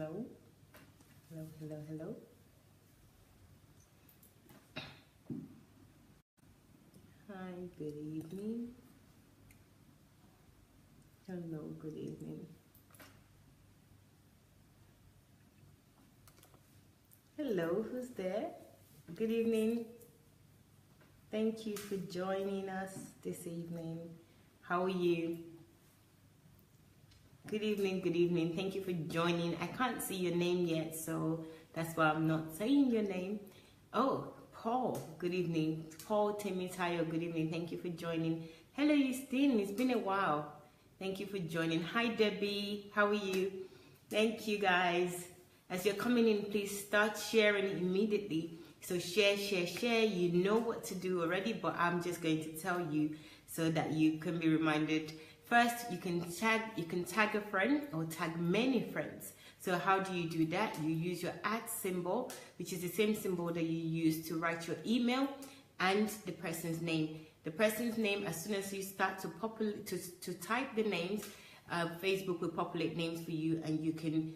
Hello, hello, hello, hello. Hi, good evening. Hello, good evening. Hello, who's there? Good evening. Thank you for joining us this evening. How are you? Good evening, good evening. Thank you for joining. I can't see your name yet, so that's why I'm not saying your name. Oh, Paul, good evening. Paul Temitayo, good evening. Thank you for joining. Hello, Justine. It's been a while. Thank you for joining. Hi, Debbie. How are you? Thank you, guys. As you're coming in, please start sharing immediately. So share, share, share. You know what to do already, but I'm just going to tell you so that you can be reminded. First, you can tag a friend or tag many friends. So how do you do that? You use your @ symbol, which is the same symbol that you use to write your email, and the person's name. The person's name, as soon as you start to type the names, Facebook will populate names for you, and you can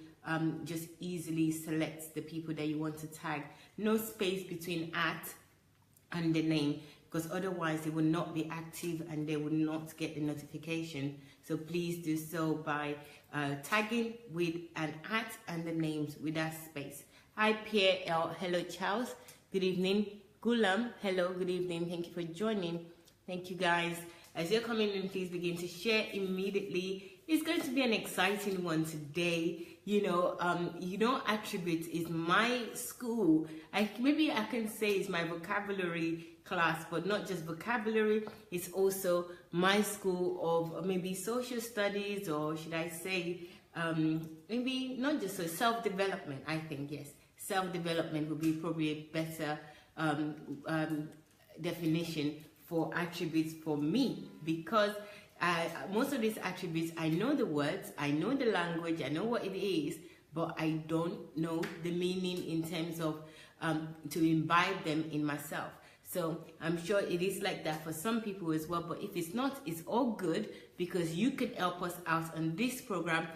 just easily select the people that you want to tag. No space between @ and the name, because otherwise they will not be active and they will not get the notification. So please do so by tagging with an @ and the names without space. Hi, Pierre L. Hello, Charles. Good evening. Gulam. Hello. Good evening. Thank you for joining. Thank you, guys. As you're coming in, please begin to share immediately. It's going to be an exciting one today. Attributes is my school. Maybe I can say it's my vocabulary class, but not just vocabulary. It's also my school of maybe social studies, or should I say, maybe not just so self-development. I think yes, self-development would be probably a better definition for attributes for me, because most of these attributes, I know the words, I know the language, I know what it is, but I don't know the meaning in terms of to imbibe them in myself. So I'm sure it is like that for some people as well, but if it's not, it's all good, because you could help us out on this program.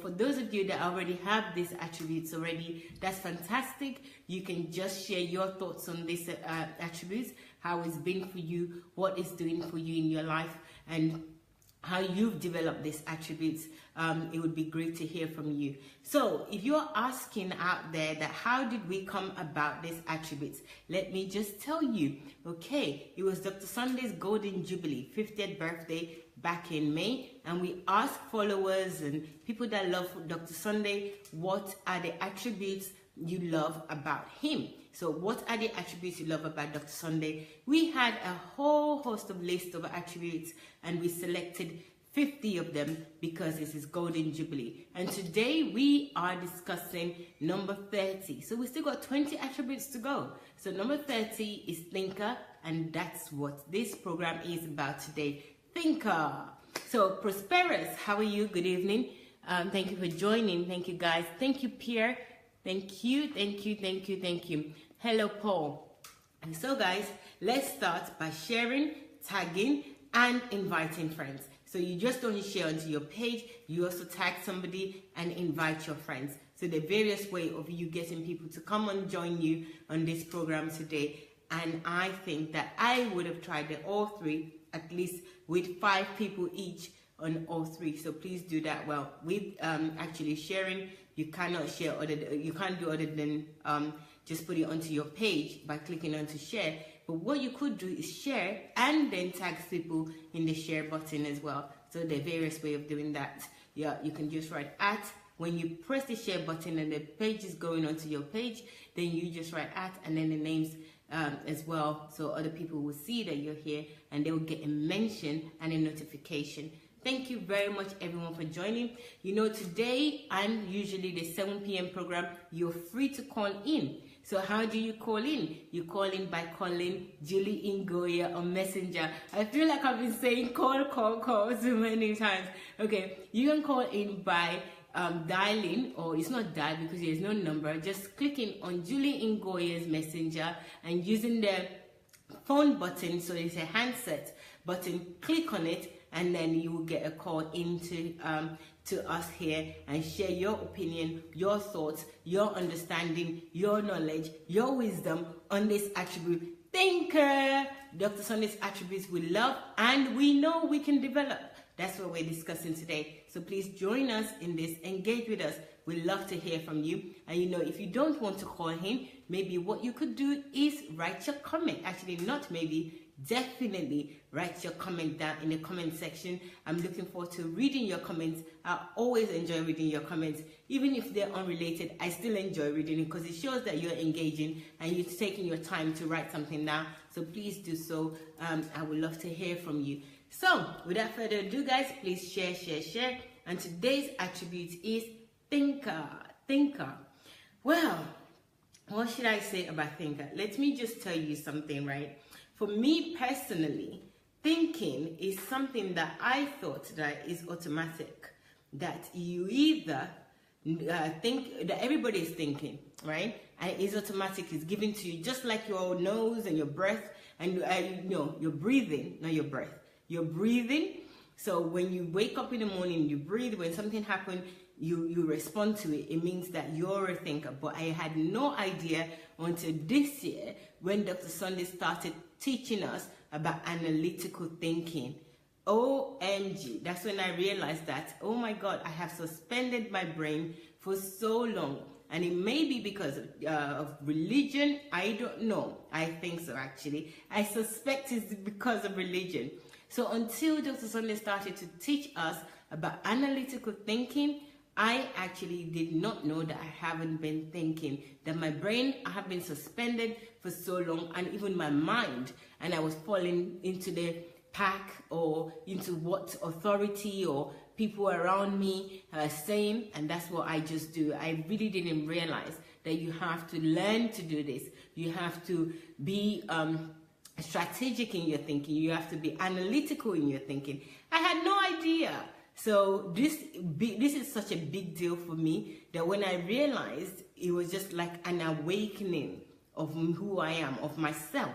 For those of you that already have these attributes already, that's fantastic. You can just share your thoughts on these attributes, how it's been for you, what it's doing for you in your life, and how you've developed these attributes. It would be great to hear from you. So if you're asking out there that how did we come about these attributes, let me just tell you. Okay, it was Dr. Sunday's Golden Jubilee 50th birthday back in May, and we asked followers and people that love Dr. Sunday, what are the attributes you love about him? So what are the attributes you love about Dr. Sunday? We had a whole host of lists of attributes, and we selected 50 of them because it's his Golden Jubilee. And today we are discussing number 30. So we still got 20 attributes to go. So number 30 is thinker, and that's what this program is about today. Thinker. So Prosperous, how are you? Good evening. Thank you for joining. Thank you, guys. Thank you, Pierre. Thank you, thank you, thank you, thank you. Hello, Paul. And so, guys, let's start by sharing, tagging, and inviting friends. So you just don't share onto your page, you also tag somebody and invite your friends. So the various way of you getting people to come and join you on this program today. And I think that I would have tried all three, at least with 5 people each on all 3. So please do that. Well, with actually sharing, you cannot share you can't do other than just put it onto your page by clicking on to share. But what you could do is share and then tag people in the share button as well. So there are various ways of doing that. Yeah, you can just write @ when you press the share button and the page is going onto your page, then you just write @ and then the names as well, so other people will see that you're here and they will get a mention and a notification. Thank you very much, everyone, for joining. Today I'm usually the 7 p.m. program. You're free to call in. So how do you call in? You call in by calling Julie Ngoya on Messenger. I feel like I've been saying call so many times. Okay, you can call in by dialing, or it's not dial because there's no number, just clicking on Julie Ngoya's Messenger and using the phone button, so it's a handset button, click on it, and then you will get a call into to us here and share your opinion, your thoughts, your understanding, your knowledge, your wisdom on this attribute. Thinker, Dr. Sunday's attributes we love and we know we can develop. That's what we're discussing today. So please join us in this, engage with us. We'd love to hear from you. And you know, if you don't want to call him, maybe what you could do is write your comment. Actually, not maybe, definitely write your comment down in the comment section. I'm looking forward to reading your comments. I always enjoy reading your comments. Even if they're unrelated, I still enjoy reading it because it shows that you're engaging and you're taking your time to write something down. So please do so. I would love to hear from you. So without further ado, guys, please share. And today's attribute is thinker. Well, what should I say about thinker? Let me just tell you something, right? For me personally, thinking is something that I thought that is automatic. That you either think that everybody is thinking, right? And it's automatic, it's given to you, just like your nose and your breath, and your breathing, not your breath. You're breathing. So when you wake up in the morning, you breathe. When something happens, you respond to it. It means that you're a thinker. But I had no idea until this year when Dr. Sunday started teaching us about analytical thinking. OMG. That's when I realized that, oh my God, I have suspended my brain for so long. And it may be because of religion. I don't know. I think so, actually. I suspect it's because of religion. So until Dr. Sunday started to teach us about analytical thinking, I actually did not know that I haven't been thinking, that my brain have been suspended for so long, and even my mind, and I was falling into the pack or into what authority or people around me are saying, and that's what I just do. I really didn't realize that you have to learn to do this. You have to be strategic in your thinking. You have to be analytical in your thinking. I had no idea. So this is such a big deal for me that when I realized, it was just like an awakening of who I am, of myself,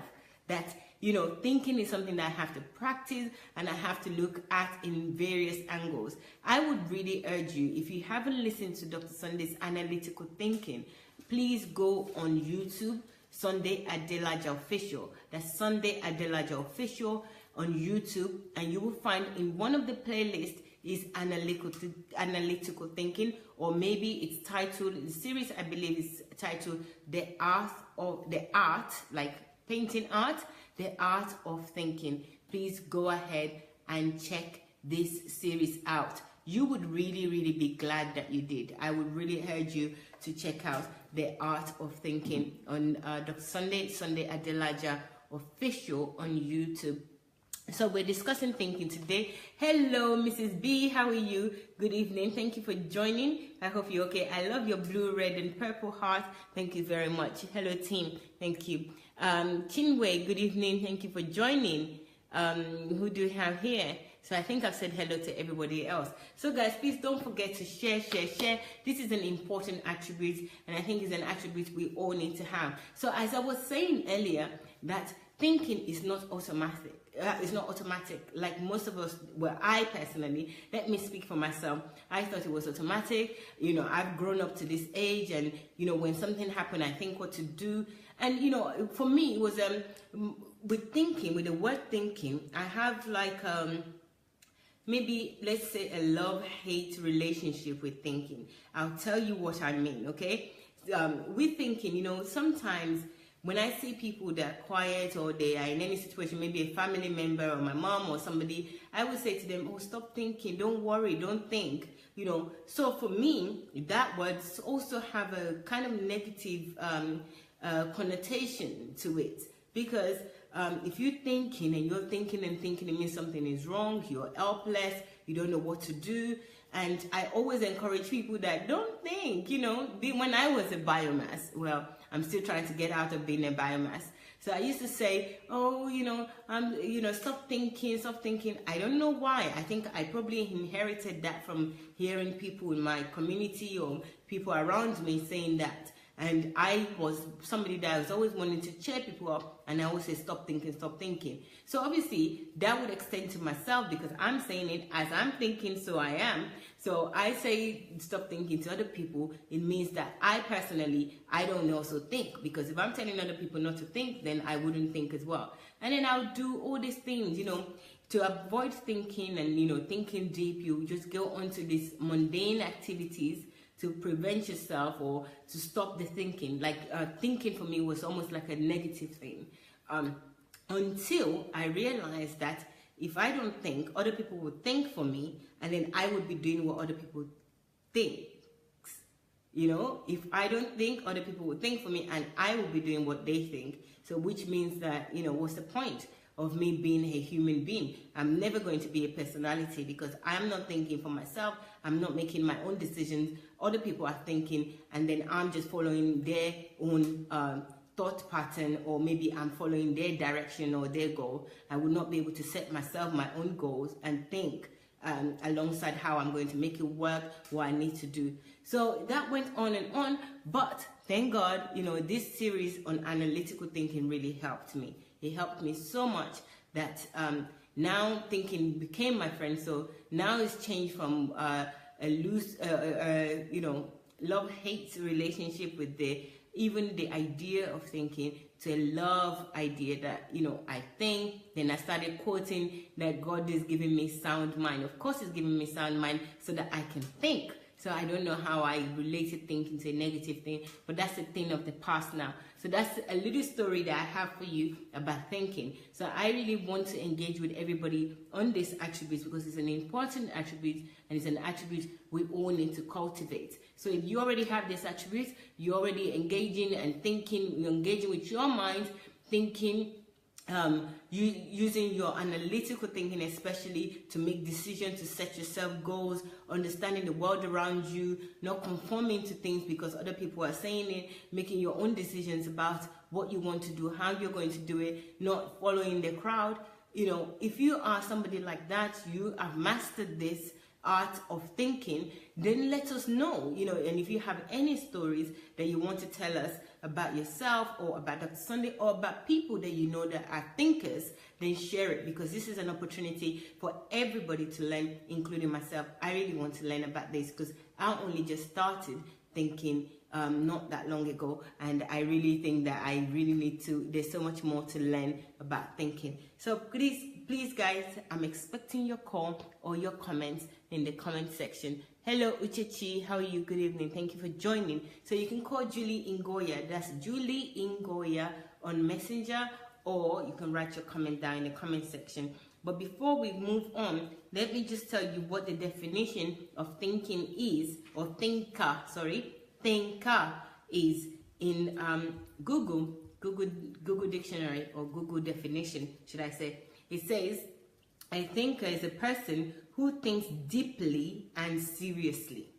that, you know, thinking is something that I have to practice and I have to look at in various angles. I would really urge you, if you haven't listened to Dr. Sunday's analytical thinking, please go on YouTube, Sunday Adelaja Official. That's Sunday Adelaja Official on YouTube, and you will find in one of the playlists is analytical thinking, or maybe it's titled, the series I believe is titled The Art, like painting art, The Art of Thinking. Please go ahead and check this series out. You would really be glad that you did. I would really urge you to check out The Art of Thinking on Dr. Sunday Adelaja Official on YouTube. So we're discussing thinking today. Hello, Mrs. B. How are you? Good evening. Thank you for joining. I hope you're okay. I love your blue, red, and purple heart. Thank you very much. Hello, team. Thank you. Chinwe, good evening. Thank you for joining. Who do we have here? So I think I've said hello to everybody else. So guys, please don't forget to share. This is an important attribute, and I think it's an attribute we all need to have. So as I was saying earlier, that thinking is not automatic. It's not automatic like most of us. Well, I personally, let me speak for myself, I thought it was automatic. You know, I've grown up to this age, and you know, when something happened, I think what to do. And you know, for me, it was with thinking, with the word thinking, I have like maybe, let's say, a love-hate relationship with thinking. I'll tell you what I mean, okay? With thinking, you know, sometimes when I see people that are quiet or they are in any situation, maybe a family member or my mom or somebody, I would say to them, oh, stop thinking, don't worry, don't think, you know. So for me, that words also have a kind of negative connotation to it, because if you're thinking and you're thinking and thinking, it means something is wrong, you're helpless, you don't know what to do. And I always encourage people that don't think, you know. When I was a biomass, well, I'm still trying to get out of being a biomass. So I used to say, oh, you know, stop thinking. I don't know why. I think I probably inherited that from hearing people in my community or people around me saying that. And I was somebody that was always wanting to cheer people up, and I always say, stop thinking, stop thinking. So obviously that would extend to myself, because I'm saying it as I'm thinking, so I am. So I say stop thinking to other people, it means that I personally, I don't also think, because if I'm telling other people not to think, then I wouldn't think as well. And then I'll do all these things, you know, to avoid thinking and, you know, thinking deep. You just go onto these mundane activities to prevent yourself or to stop the thinking. Like thinking for me was almost like a negative thing, until I realized that if I don't think, other people would think for me, and then I would be doing what other people think. You know, if I don't think, other people would think for me, and I will be doing what they think. So which means that, you know, what's the point of me being a human being? I'm never going to be a personality, because I'm not thinking for myself. I'm not making my own decisions. Other people are thinking, and then I'm just following their own thought pattern, or maybe I'm following their direction or their goal. I will not be able to set myself my own goals and think alongside how I'm going to make it work, what I need to do. So that went on, but thank God, you know, this series on analytical thinking really helped me. It helped me so much that now thinking became my friend. So now it's changed from a loose, you know, love-hate relationship with even the idea of thinking, to a love idea that, you know, I think. Then I started quoting that God is giving me sound mind. Of course, He's giving me sound mind so that I can think. So I don't know how I related thinking to a negative thing, but that's a thing of the past now. So that's a little story that I have for you about thinking. So I really want to engage with everybody on these attributes, because it's an important attribute, and it's an attribute we all need to cultivate. So if you already have this attribute, you're already engaging and thinking, you're engaging with your mind, thinking, using your analytical thinking, especially to make decisions, to set yourself goals, understanding the world around you, not conforming to things because other people are saying it, making your own decisions about what you want to do, how you're going to do it, not following the crowd. You know, if you are somebody like that, you have mastered this art of thinking, then let us know, you know. And if you have any stories that you want to tell us about yourself, or about Dr. Sunday, or about people that you know that are thinkers, then share it, because this is an opportunity for everybody to learn, including myself. I really want to learn about this, because I only just started thinking not that long ago, and I really think that I really need to, there's so much more to learn about thinking. So please guys, I'm expecting your call or your comments in the comment section. Hello Uchechi, how are you? Good evening, thank you for joining. So you can call Julie Ingoya, that's Julie Ingoya on Messenger, or you can write your comment down in the comment section. But before we move on, let me just tell you what the definition of thinking is, or thinker is in Google dictionary, or Google definition, should I say. It says, a thinker is a person who thinks deeply and seriously.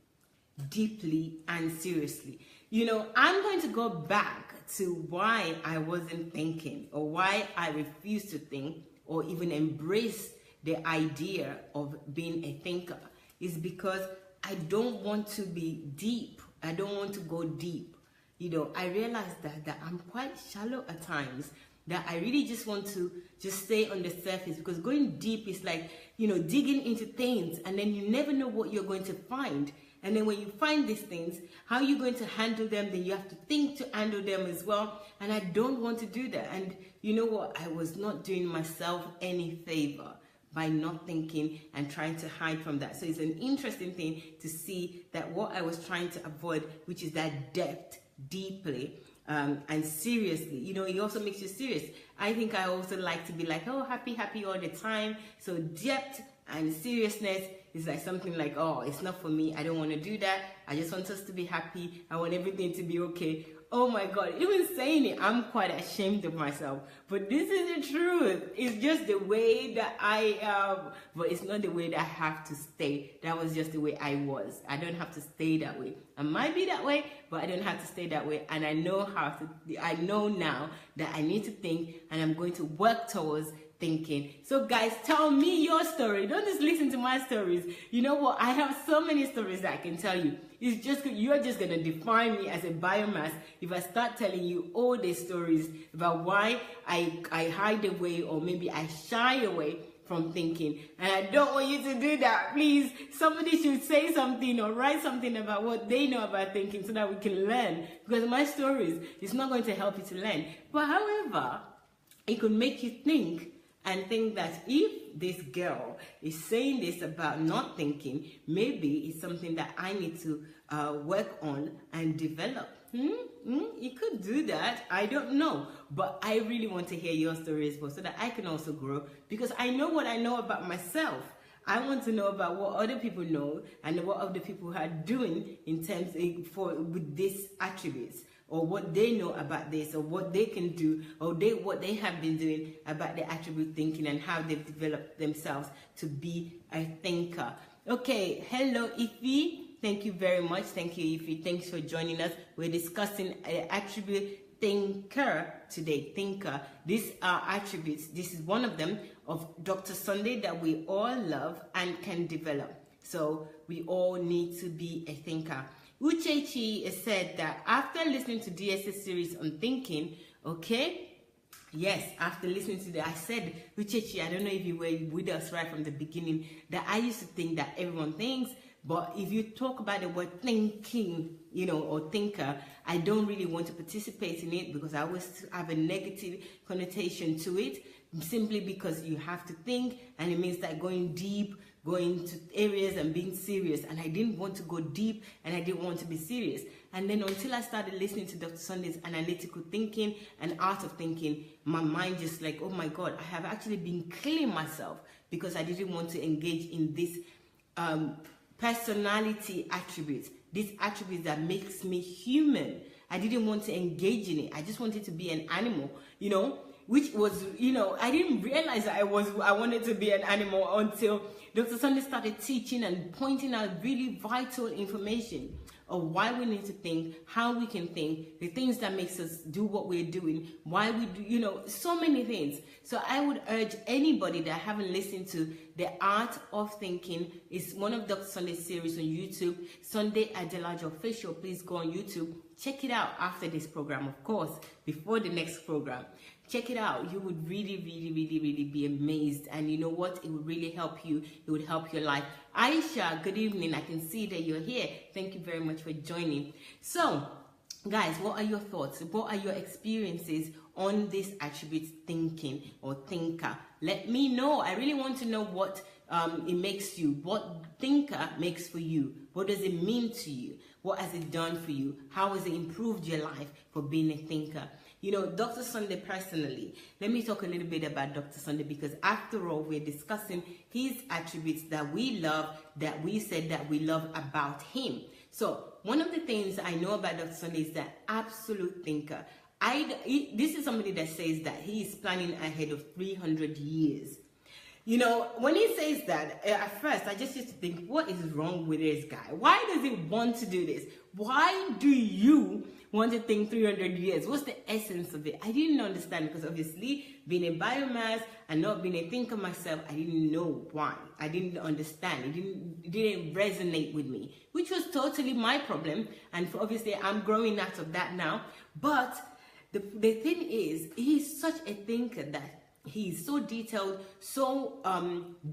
Deeply and seriously. You know, I'm going to go back to why I wasn't thinking, or why I refused to think, or even embrace the idea of being a thinker. Is because I don't want to be deep. I don't want to go deep. You know, I realized that I'm quite shallow at times, that I really just want to just stay on the surface, because going deep is like, you know, digging into things, and then you never know what you're going to find. And then when you find these things, how are you going to handle them? Then you have to think to handle them as well. And I don't want to do that. And you know what? I was not doing myself any favor by not thinking and trying to hide from that. So it's an interesting thing to see that what I was trying to avoid, which is that depth, deeply, and seriously, you know, it also makes you serious. I think I also like to be like, oh, happy all the time. So depth and seriousness is like something like, oh, it's not for me. I don't want to do that. I just want us to be happy. I want everything to be okay. Oh my God, even saying it, I'm quite ashamed of myself. But this is the truth. It's just the way that I am. But it's not the way that I have to stay. That was just the way I was. I don't have to stay that way. I might be that way, but I don't have to stay that way. And I know how to, I know now that I need to think, and I'm going to work towards thinking. So guys, tell me your story. Don't just listen to my stories. You know what? I have so many stories that I can tell you. It's just, you're just going to define me as a biomass if I start telling you all these stories about why I hide away, or maybe I shy away from thinking. And I don't want you to do that. Please, somebody should say something or write something about what they know about thinking so that we can learn. Because my stories is not going to help you to learn. But however, it could make you think, and think that if this girl is saying this about not thinking, maybe it's something that I need to work on and develop. You could do that. I don't know. But I really want to hear your story as well, so that I can also grow, because I know what I know about myself. I want to know about what other people know and what other people are doing in terms with these attributes, or what they know about this, or what they can do, or what they have been doing about the attribute thinking, and how they've developed themselves to be a thinker. Okay, hello Ify. Thank you very much. Thank you, Ify. Thanks for joining us. We're discussing attribute thinker today. Thinker. These are attributes. This is one of them of Dr. Sunday that we all love and can develop. So we all need to be a thinker. Uchechi said that after listening to DS's series on thinking, okay, yes, after listening to that, I said, Uchechi, I don't know if you were with us right from the beginning, that I used to think that everyone thinks, but if you talk about the word thinking, or thinker, I don't really want to participate in it, because I always have a negative connotation to it, simply because you have to think, and it means that going deep, going to areas and being serious, and I didn't want to go deep, and I didn't want to be serious. And then until I started listening to Dr. Sunday's analytical thinking and art of thinking, my mind just like, oh my God, I have actually been killing myself, because I didn't want to engage in this personality attributes, these attributes that makes me human. I didn't want to engage in it. I just wanted to be an animal, which was, I didn't realize that I wanted to be an animal until Dr. Sunday started teaching and pointing out really vital information of why we need to think, how we can think, the things that makes us do what we're doing, why we do, so many things. So I would urge anybody that haven't listened to The Art of Thinking, is one of Dr. Sunday's series on YouTube, Sunday Adelaja Official. Please go on YouTube. Check it out after this program, of course, before the next program. Check it out. You would really, really, really, really be amazed. And you know what? It would really help you. It would help your life. Aisha, good evening. I can see that you're here. Thank you very much for joining. So, guys, what are your thoughts? What are your experiences on this attribute thinking or thinker? Let me know. I really want to know what it makes you. What thinker makes for you? What does it mean to you? What has it done for you? How has it improved your life for being a thinker? Dr. Sunday personally, let me talk a little bit about Dr. Sunday, because after all, we're discussing his attributes that we love, that we said that we love about him. So one of the things I know about Dr. Sunday is that absolute thinker. This is somebody that says that he is planning ahead of 300 years. When he says that, at first, I just used to think, what is wrong with this guy? Why does he want to do this? Why do you want to think 300 years? What's the essence of it? I didn't understand, because obviously, being a biomass and not being a thinker myself, I didn't know why. I didn't understand. It didn't resonate with me, which was totally my problem. And obviously, I'm growing out of that now. But the thing is, he's such a thinker that he's so detailed, so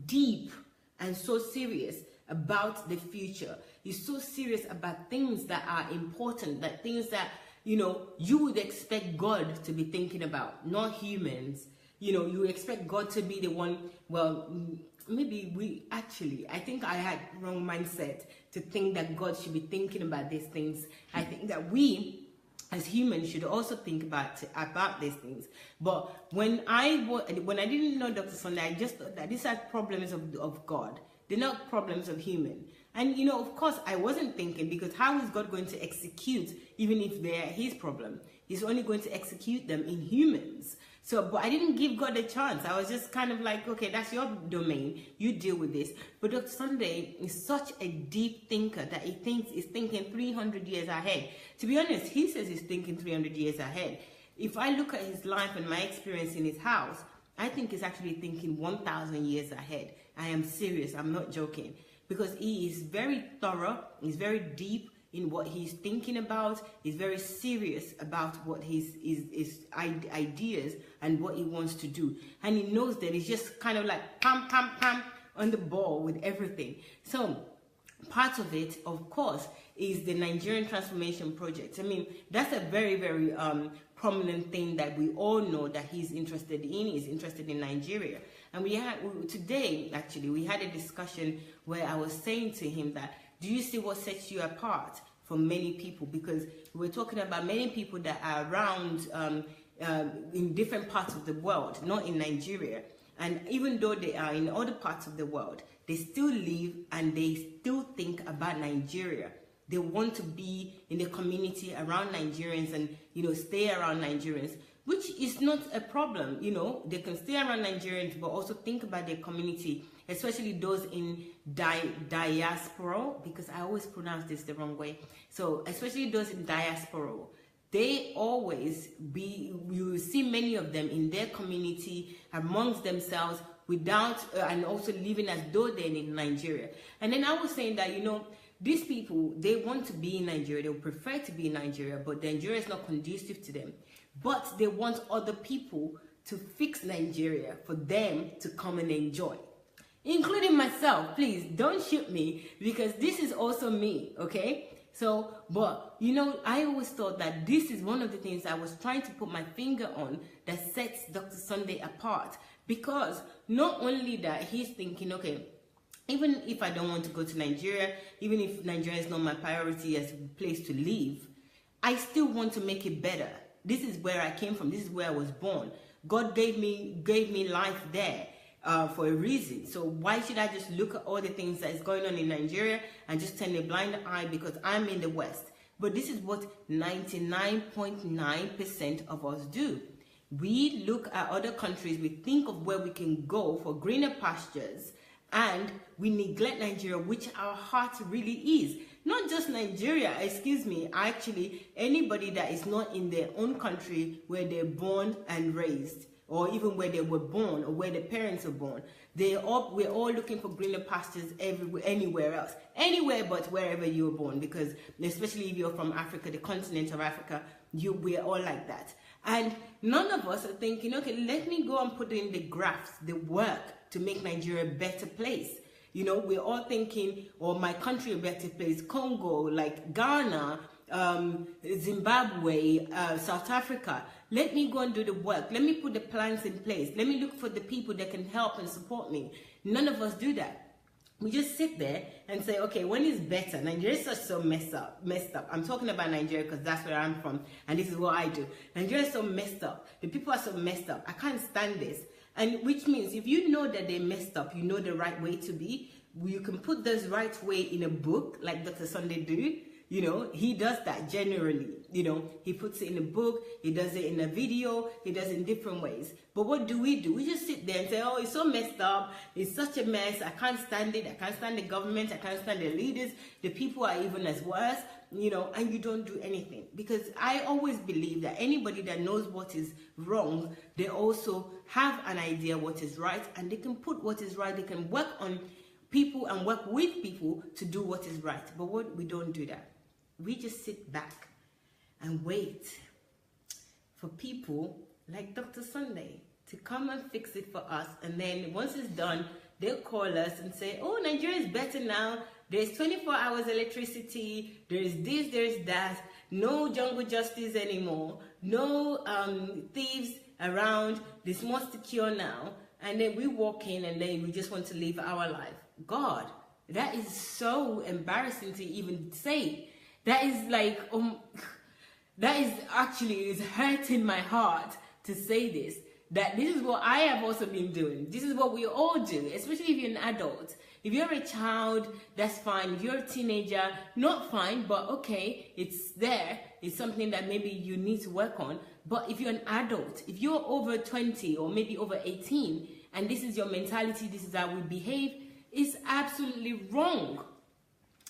deep, and so serious about the future. He's so serious about things that are important, that things that, you would expect God to be thinking about, not humans. You expect God to be the one, well, maybe I think I had wrong mindset to think that God should be thinking about these things. I think that we, as humans, should also think about these things. But when I didn't know Dr. Sunday, I just thought that these are problems of God. They're not problems of human. And of course, I wasn't thinking, because how is God going to execute, even if they're his problem? He's only going to execute them in humans. So, but I didn't give God a chance. I was just kind of like, okay, that's your domain. You deal with this. But Dr. Sunday is such a deep thinker that he's thinking 300 years ahead. To be honest, he says he's thinking 300 years ahead. If I look at his life and my experience in his house, I think he's actually thinking 1,000 years ahead. I am serious. I'm not joking. Because he is very thorough. He's very deep in what he's thinking about. He's very serious about what his ideas and what he wants to do. And he knows that he's just kind of like pam, pam, pam on the ball with everything. So part of it, of course, is the Nigerian Transformation Project. I mean, that's a very, very prominent thing that we all know that he's interested in. He's interested in Nigeria. And today, actually, we had a discussion where I was saying to him that, do you see what sets you apart from many people? Because we were talking about many people that are around in different parts of the world, not in Nigeria. And even though they are in other parts of the world, they still live and they still think about Nigeria. They want to be in the community around Nigerians and, stay around Nigerians, which is not a problem. They can stay around Nigerians, but also think about their community, especially those in diaspora, because I always pronounce this the wrong way. So especially those in diaspora, they always you see many of them in their community amongst themselves without, and also living as though they're in Nigeria. And then I was saying that, these people, they want to be in Nigeria, they would prefer to be in Nigeria, but Nigeria is not conducive to them. But they want other people to fix Nigeria for them to come and enjoy. Including myself. Please don't shoot me, because this is also me, okay? So, but I always thought that this is one of the things I was trying to put my finger on that sets Dr. Sunday apart. Because not only that, he's thinking, okay, even if I don't want to go to Nigeria, even if Nigeria is not my priority as a place to live, I still want to make it better. This is where I came from. This is where I was born. God gave me life there for a reason. So why should I just look at all the things that is going on in Nigeria and just turn a blind eye because I'm in the West? But this is what 99.9% of us do. We look at other countries, we think of where we can go for greener pastures, and we neglect Nigeria, which our heart really is. Not just Nigeria, excuse me, actually anybody that is not in their own country where they're born and raised, or even where they were born or where their parents were born. We're all looking for greener pastures anywhere else. Anywhere but wherever you were born, because especially if you're from Africa, the continent of Africa, we're all like that. And none of us are thinking, okay, let me go and put in the grafts, the work to make Nigeria a better place. We're all thinking, or my country a better place, Congo, like Ghana, Zimbabwe, South Africa. Let me go and do the work. Let me put the plans in place. Let me look for the people that can help and support me. None of us do that. We just sit there and say, okay, when is better? Nigeria is so messed up. I'm talking about Nigeria because that's where I'm from, and this is what I do. Nigeria is so messed up. The people are so messed up. I can't stand this. And which means if you know that they're messed up, you know the right way to be. You can put this right way in a book, like Dr. Sunday do. He does that generally. He puts it in a book, he does it in a video, he does it in different ways. But what do? We just sit there and say, oh, it's so messed up, it's such a mess, I can't stand it, I can't stand the government, I can't stand the leaders, the people are even as worse, and you don't do anything. Because I always believe that anybody that knows what is wrong, they also have an idea what is right, and they can put what is right, they can work on people and work with people to do what is right. But we don't do that. We just sit back and wait for people like Dr. Sunday to come and fix it for us. And then once it's done, they'll call us and say, oh, Nigeria is better now. There's 24 hours electricity. There's this, there's that. No jungle justice anymore. No thieves around. It's more secure now. And then we walk in and then we just want to live our life. God, that is so embarrassing to even say. That is like, that is actually hurting my heart to say this. That this is what I have also been doing. This is what we all do, especially if you're an adult. If you're a child, that's fine. If you're a teenager, not fine, but okay, it's there. It's something that maybe you need to work on. But if you're an adult, if you're over 20 or maybe over 18, and this is your mentality, this is how we behave, it's absolutely wrong.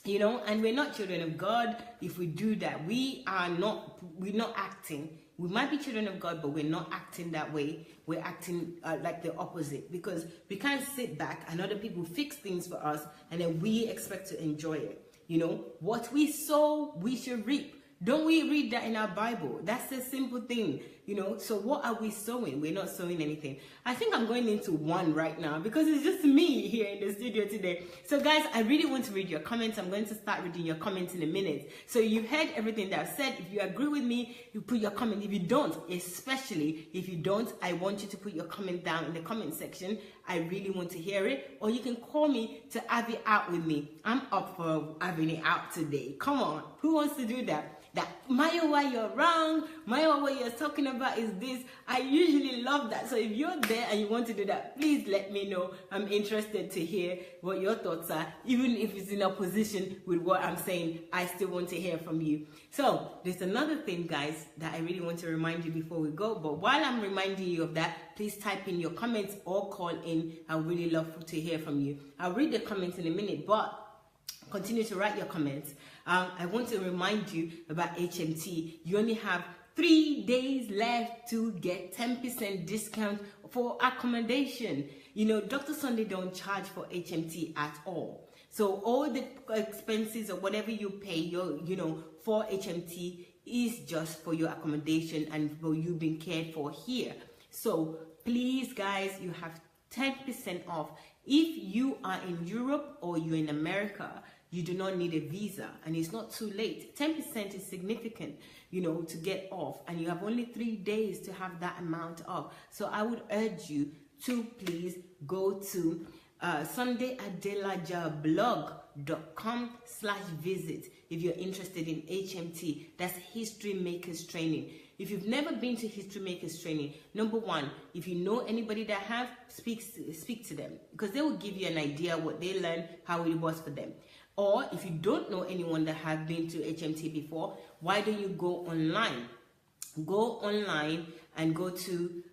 And we're not children of God if we do that. We're not acting. We might be children of God, but we're not acting that way. We're acting like the opposite, because we can't sit back and other people fix things for us and then we expect to enjoy it. You know, what we sow, we should reap. Don't we read that in our Bible? That's a simple thing, you know. So what are we sowing? We're not sowing anything. I think I'm going into one right now because it's just me here in the studio today. So guys, I really want to read your comments. I'm going to start reading your comments in a minute. So you've heard everything that I've said. If you agree with me, you put your comment. If you don't, especially if you don't, I want you to put your comment down in the comment section. I really want to hear it. Or you can call me to have it out with me. I'm up for having it out today. Come on. Who wants to do that? That Mayowa, you're wrong. Mayowa, what you're talking about is this. I usually love that. So if you're there and you want to do that, please let me know. I'm interested to hear what your thoughts are. Even if it's in opposition with what I'm saying, I still want to hear from you. So there's another thing, guys, that I really want to remind you before we go. But while I'm reminding you of that, please type in your comments or call in. I would really love to hear from you. I'll read the comments in a minute, but continue to write your comments. I want to remind you about HMT. You only have 3 days left to get 10% discount for accommodation. You know, Dr. Sunday don't charge for HMT at all. So all the expenses or whatever you pay, for HMT is just for your accommodation and for you being cared for here. So please, guys, you have 10% off. If you are in Europe or you're in America, you do not need a visa and it's not too late. 10% is significant, to get off, and you have only 3 days to have that amount off. So I would urge you to please go to sundayadelajablog.com/visit if you're interested in HMT. That's History Makers Training. If you've never been to History Makers Training, number one, if you know anybody that have, speak to them, because they will give you an idea what they learned, how it was for them. Or if you don't know anyone that have been to HMT before, why don't you go online? Go online and go to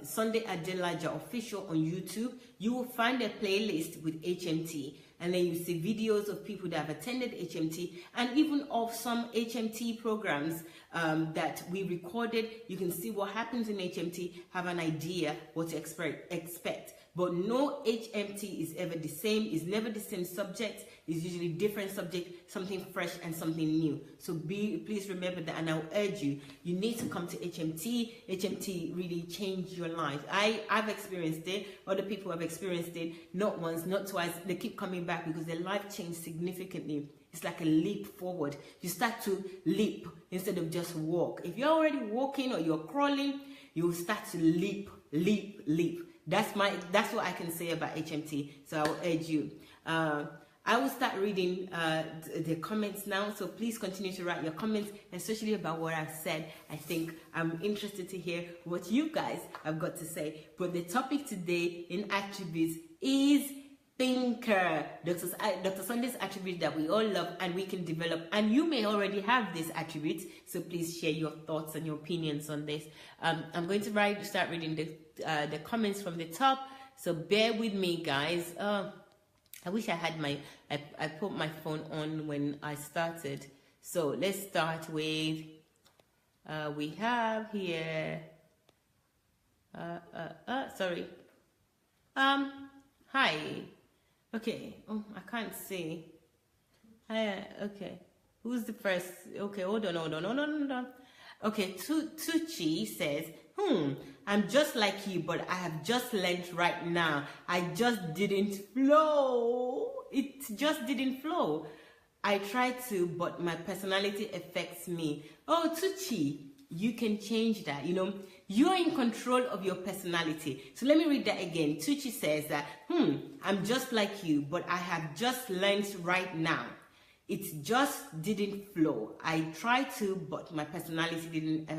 Sunday Adelaja Official on YouTube. You will find a playlist with HMT, and then you see videos of people that have attended HMT and even of some HMT programs that we recorded. You can see what happens in HMT, have an idea what to expect. But no HMT is ever the same, is never the same subject, is usually different subject, something fresh and something new. So please remember that, and I'll urge you, you need to come to HMT. HMT really changed your life. I've experienced it, other people have experienced it, not once, not twice. They keep coming back because their life changed significantly. It's like a leap forward. You start to leap instead of just walk. If you're already walking or you're crawling, you start to leap. That's what I can say about HMT. So I will urge you. I will start reading the comments now. So please continue to write your comments, especially about what I've said. I think I'm interested to hear what you guys have got to say. But the topic today in attributes is thinker. Dr. Sunday's attribute that we all love and we can develop. And you may already have these attributes. So please share your thoughts and your opinions on this. I'm going to start reading the comments from the top. So bear with me, guys. I wish I had I put my phone on when I started. So let's start with, we have here, sorry. Hi. Okay. Oh, I can't see. Okay. Who's the first? Okay, hold on. Okay, Tucci says, I'm just like you, but I have just learned right now. I just didn't flow. It just didn't flow. I tried to, but my personality affects me. Oh, Tucci, you can change that. You're in control of your personality. So let me read that again. Tucci says that, I'm just like you, but I have just learned right now. It just didn't flow. I tried to, but my personality didn't.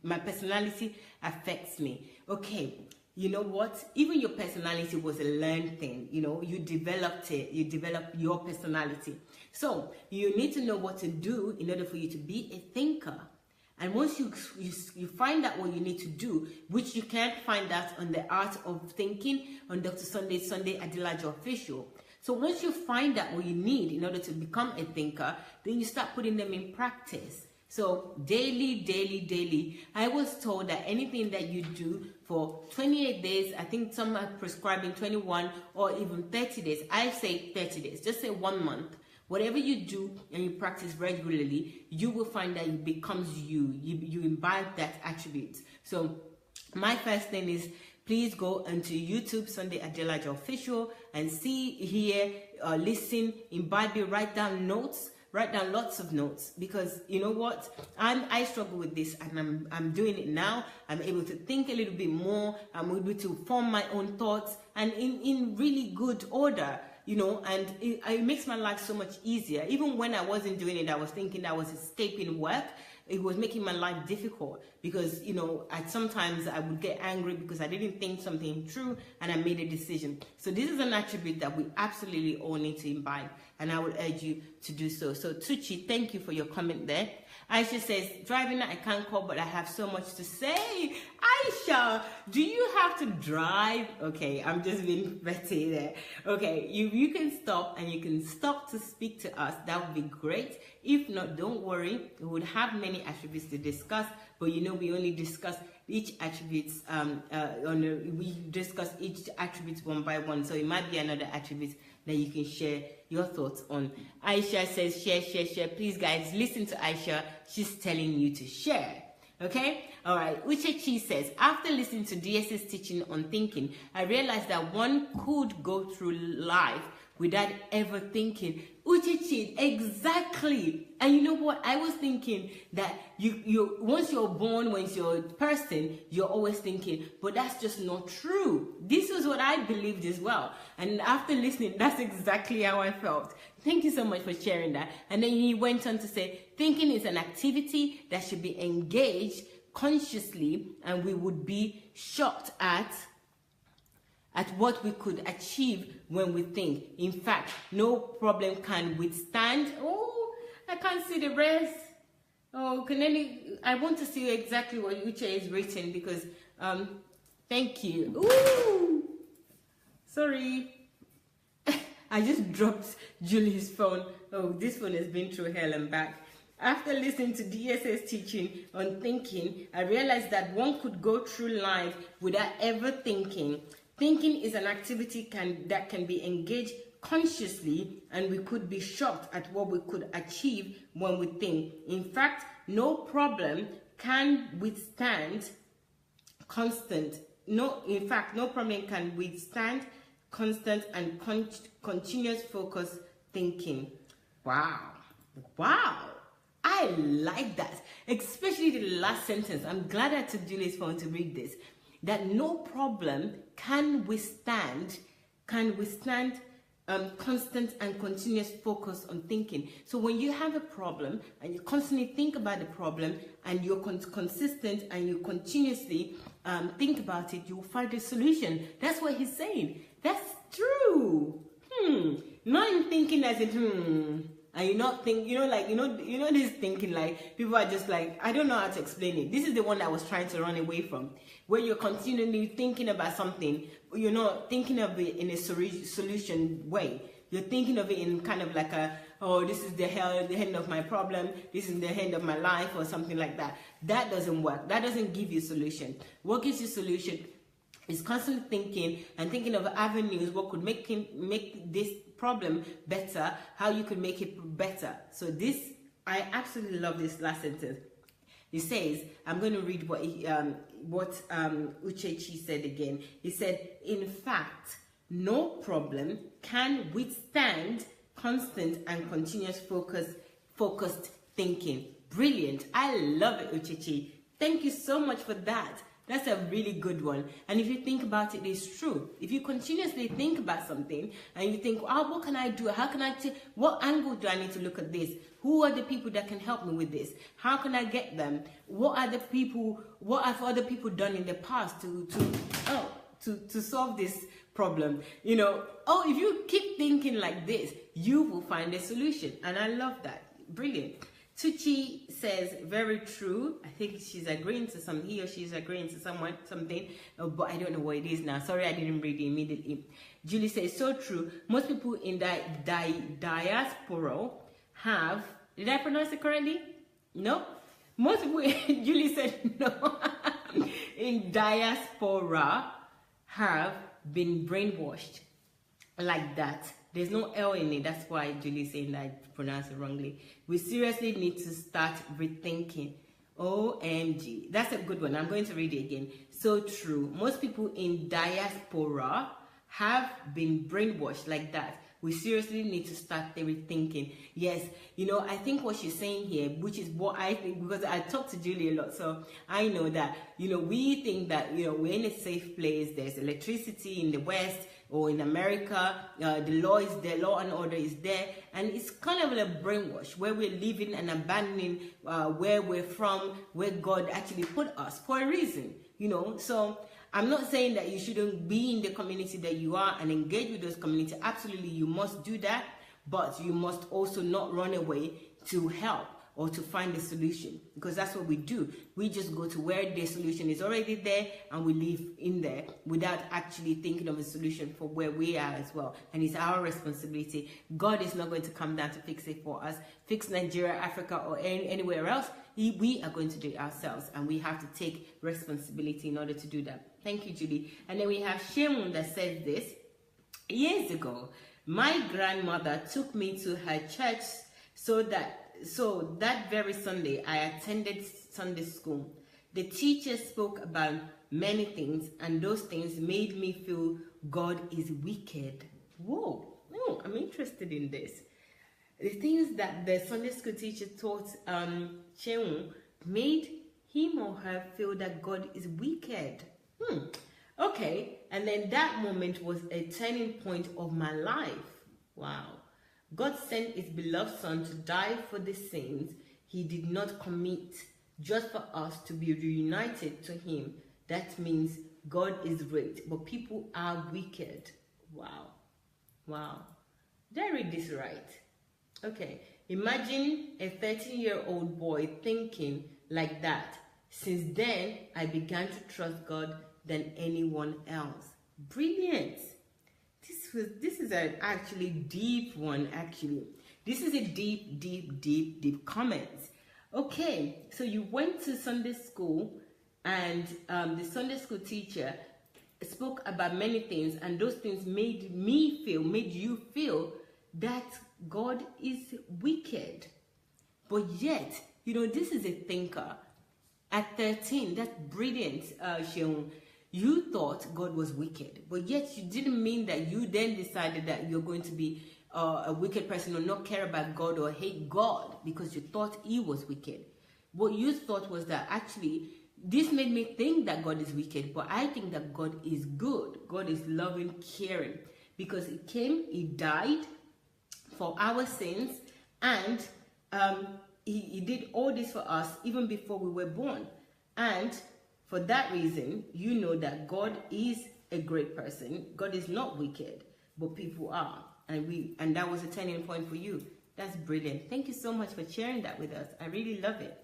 My personality affects me. Okay, you know what? Even your personality was a learned thing. You developed it. You developed your personality. So you need to know what to do in order for you to be a thinker. And once you find out what you need to do, which you can't find out on the Art of Thinking on Dr. Sunday Adelaja Official. So once you find out what you need in order to become a thinker, then you start putting them in practice. So daily, daily, daily. I was told that anything that you do for 28 days, I think some are prescribing 21 or even 30 days. I say 30 days, just say 1 month. Whatever you do and you practice regularly, you will find that it becomes you. You imbibe that attribute. So my first thing is, please go onto YouTube, Sunday Adelaja Official, and see, hear, listen, imbibe it, write down notes. Write down lots of notes, because you know what, I struggle with this, and I'm doing it now. I'm able to think a little bit more. I'm able to form my own thoughts, and in really good order, you know, and it makes my life so much easier. Even when I wasn't doing it, I was thinking I was escaping work. It was making my life difficult, because, you know, sometimes I would get angry because I didn't think something through and I made a decision. So this is an attribute that we absolutely all need to imbibe, and I would urge you to do so. So Tucci, thank you for your comment there. Aisha says, driving, I can't call, but I have so much to say. Aisha, do you have to drive? Okay, I'm just being petty there. Okay, you can stop, and you can stop to speak to us. That would be great. If not, don't worry. We would have many attributes to discuss, but you know, we only discuss each attributes we discuss each attribute one by one. So it might be another attribute that you can share your thoughts on. Aisha says, share. Please, guys, listen to Aisha. She's telling you to share. Okay? All right. Uchechi says, after listening to DS's teaching on thinking, I realized that one could go through life without ever thinking. Uchechi, exactly. And you know what? I was thinking that you once you're born, once you're a person, you're always thinking, but that's just not true. This is what I believed as well. And after listening, that's exactly how I felt. Thank you so much for sharing that. And then he went on to say, thinking is an activity that should be engaged consciously, and we would be shocked at what we could achieve when we think. In fact, no problem can withstand. Oh, I can't see the rest. Oh, I want to see exactly what Uche is written, because thank you. Ooh, sorry. I just dropped Julie's phone. Oh, this phone has been through hell and back. After listening to DS's teaching on thinking, I realized that one could go through life without ever thinking. Thinking is an activity that can be engaged consciously, and we could be shocked at what we could achieve when we think. In fact, no problem can withstand constant and continuous focus thinking. Wow. I like that, especially the last sentence. I'm glad I took Julie's phone to read this. That no problem can withstand constant and continuous focus on thinking. So when you have a problem and you constantly think about the problem, and you're consistent and you continuously think about it, you'll find a solution. That's what he's saying. That's true. Not in thinking as in and you're not think, this thinking, like, people are just like, I don't know how to explain it. This is the one that I was trying to run away from, where you're continually thinking about something, but you're not thinking of it in a solution way. You're thinking of it in kind of like this is the end of my problem, this is the end of my life, or something like that. That doesn't work. That doesn't give you a solution. What gives you a solution is constantly thinking of avenues, what could make this problem better, how you could make it better. So I absolutely love this last sentence. He says, I'm going to read what Uchechi said again. He said, in fact, no problem can withstand constant and continuous focused thinking. Brilliant. I love it, Uchechi. Thank you so much for that. That's a really good one. And if you think about it, it's true. If you continuously think about something and you think, what can I do? How can what angle do I need to look at this? Who are the people that can help me with this? How can I get them? What have other people done in the past to solve this problem? If you keep thinking like this, you will find a solution. And I love that. Brilliant. Tucci says, very true. I think she's agreeing to he or she's agreeing to something, but I don't know what it is now. Sorry, I didn't read it immediately. Julie says, so true. Most people in the diaspora have, did I pronounce it correctly? No. Most people, Julie said no, in diaspora have been brainwashed like that. There's no L in it. That's why Julie's saying that I pronounced it wrongly. We seriously need to start rethinking. OMG. That's a good one. I'm going to read it again. So true. Most people in diaspora have been brainwashed like that. We seriously need to start rethinking. Yes, you know, I think what she's saying here, which is what I think, because I talk to Julie a lot, so I know that, you know, we think that, you know, we're in a safe place, there's electricity in the West or in America, the law is there, law and order is there, and it's kind of a brainwash where we're living and abandoning where we're from, where God actually put us for a reason, you know. So I'm not saying that you shouldn't be in the community that you are and engage with those community. Absolutely, you must do that, but you must also not run away to help or to find a solution, because that's what we do. We just go to where the solution is already there and we live in there without actually thinking of a solution for where we are as well. And it's our responsibility. God is not going to come down to fix it for us, fix Nigeria, Africa, or anywhere else. We are going to do it ourselves, and we have to take responsibility in order to do that. Thank you, Julie. And then we have Shemun that says this. Years ago, my grandmother took me to her church so that very Sunday I attended Sunday school. The teacher spoke about many things, and those things made me feel God is wicked. Whoa, oh, I'm interested in this. The things that the Sunday school teacher taught Cheung made him or her feel that God is wicked. Okay, and then that moment was a turning point of my life. Wow. God sent his beloved son to die for the sins he did not commit, just for us to be reunited to him. That means God is great, but people are wicked. Wow. Wow. Did I read this right? Okay. Imagine a 13-year-old boy thinking like that. Since then, I began to trust God than anyone else. Brilliant. This is an actually deep one, actually. This is a deep comment. Okay, so you went to Sunday school and the Sunday school teacher spoke about many things, and those things made you feel that God is wicked. But yet, you know, this is a thinker. At 13, that's brilliant, Sheung. You thought God was wicked, but yet you didn't mean that you then decided that you're going to be a wicked person or not care about God or hate God because you thought he was wicked. What you thought was that actually this made me think that God is wicked, but I think that God is good. God is loving, caring, because he came, he died for our sins, and he did all this for us even before we were born. And for that reason, you know that God is a great person. God is not wicked, but people are. And that was a turning point for you. That's brilliant. Thank you so much for sharing that with us. I really love it.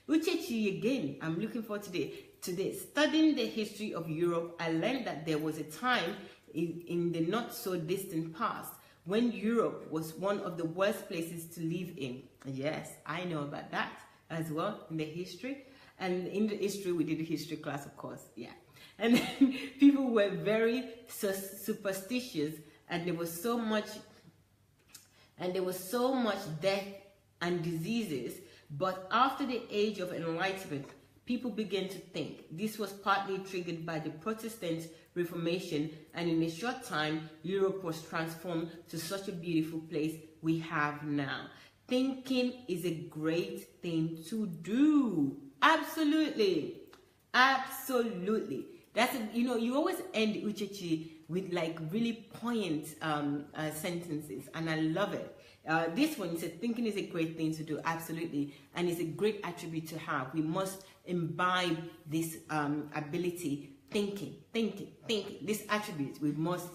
Uchechi again, I'm looking forward to this. Studying the history of Europe, I learned that there was a time in the not so distant past when Europe was one of the worst places to live in. Yes, I know about that as well in the history. And in the history, we did a history class, of course, yeah. And then people were very superstitious, and there was so much death and diseases. But after the age of enlightenment, people began to think. This was partly triggered by the Protestant Reformation, and in a short time, Europe was transformed to such a beautiful place we have now. Thinking is a great thing to do. Absolutely. Absolutely. That's it. You know, you always end Uchechi with like really poignant sentences, and I love it. This one said, thinking is a great thing to do. Absolutely. And it's a great attribute to have. We must imbibe this ability, thinking. This attribute, we must.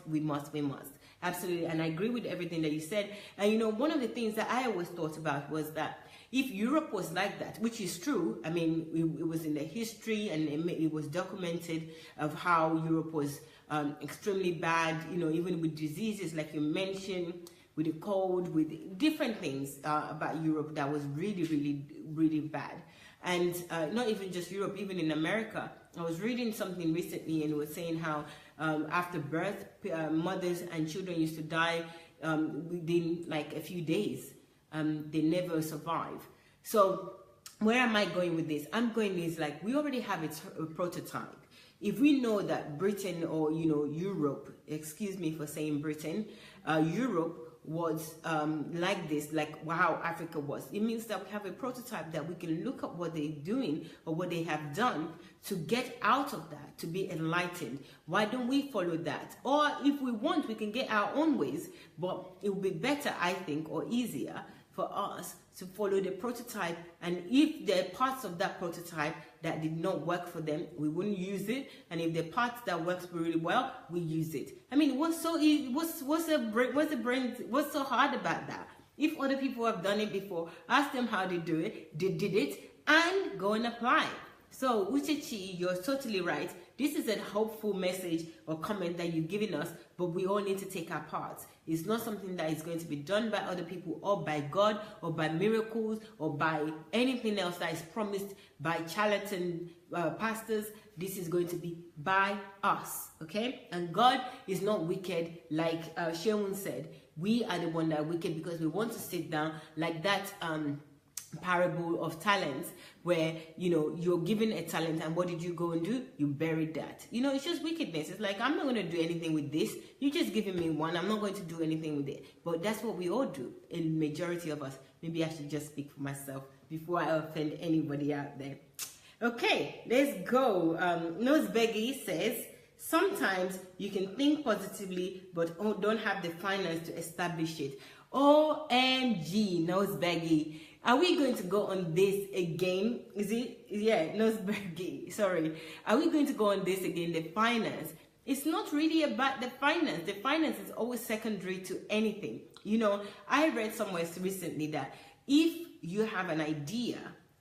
Absolutely. And I agree with everything that you said. And you know, one of the things that I always thought about was that if Europe was like that, which is true, I mean, it was in the history and it was documented of how Europe was extremely bad, you know, even with diseases like you mentioned. with the cold, with different things about Europe that was really, really, really bad. And not even just Europe, even in America. I was reading something recently and it was saying how after birth, mothers and children used to die within like a few days. They never survive. So where am I going with this? I'm going is like, we already have a prototype. If we know that Britain or, you know, Europe, excuse me for saying Britain, Europe was like this, like how Africa was, it means that we have a prototype that we can look at what they're doing or what they have done to get out of that, to be enlightened. Why don't we follow that? Or if we want, we can get our own ways, but it will be better, I think, or easier for us to follow the prototype. And if there are parts of that prototype that did not work for them, we wouldn't use it. And if the parts that works really well, we use it. I mean, what's so easy? What's so hard about that? If other people have done it before, ask them how they do it. They did it, and go and apply. So Uchechi, you're totally right. This is a hopeful message or comment that you've given us, but we all need to take our parts. It's not something that is going to be done by other people or by God or by miracles or by anything else that is promised by charlatan pastors. This is going to be by us, okay? And God is not wicked, like Shemun said. We are the one that are wicked because we want to sit down like that parable of talents where, you know, you're given a talent and what did you go and do? You buried that. You know, it's just wickedness. It's like, I'm not going to do anything with this. You're just giving me one. I'm not going to do anything with it. But that's what we all do, in majority of us. Maybe I should just speak for myself before I offend anybody out there. Okay, let's go. Nosebeggy says, sometimes you can think positively but don't have the finance to establish it. OMG, Nosebeggy. Are we going to go on this again? Is it? Yeah, Nosebeggy. Sorry. Are we going to go on this again? The finance. It's not really about the finance. The finance is always secondary to anything. You know, I read somewhere recently that if you have an idea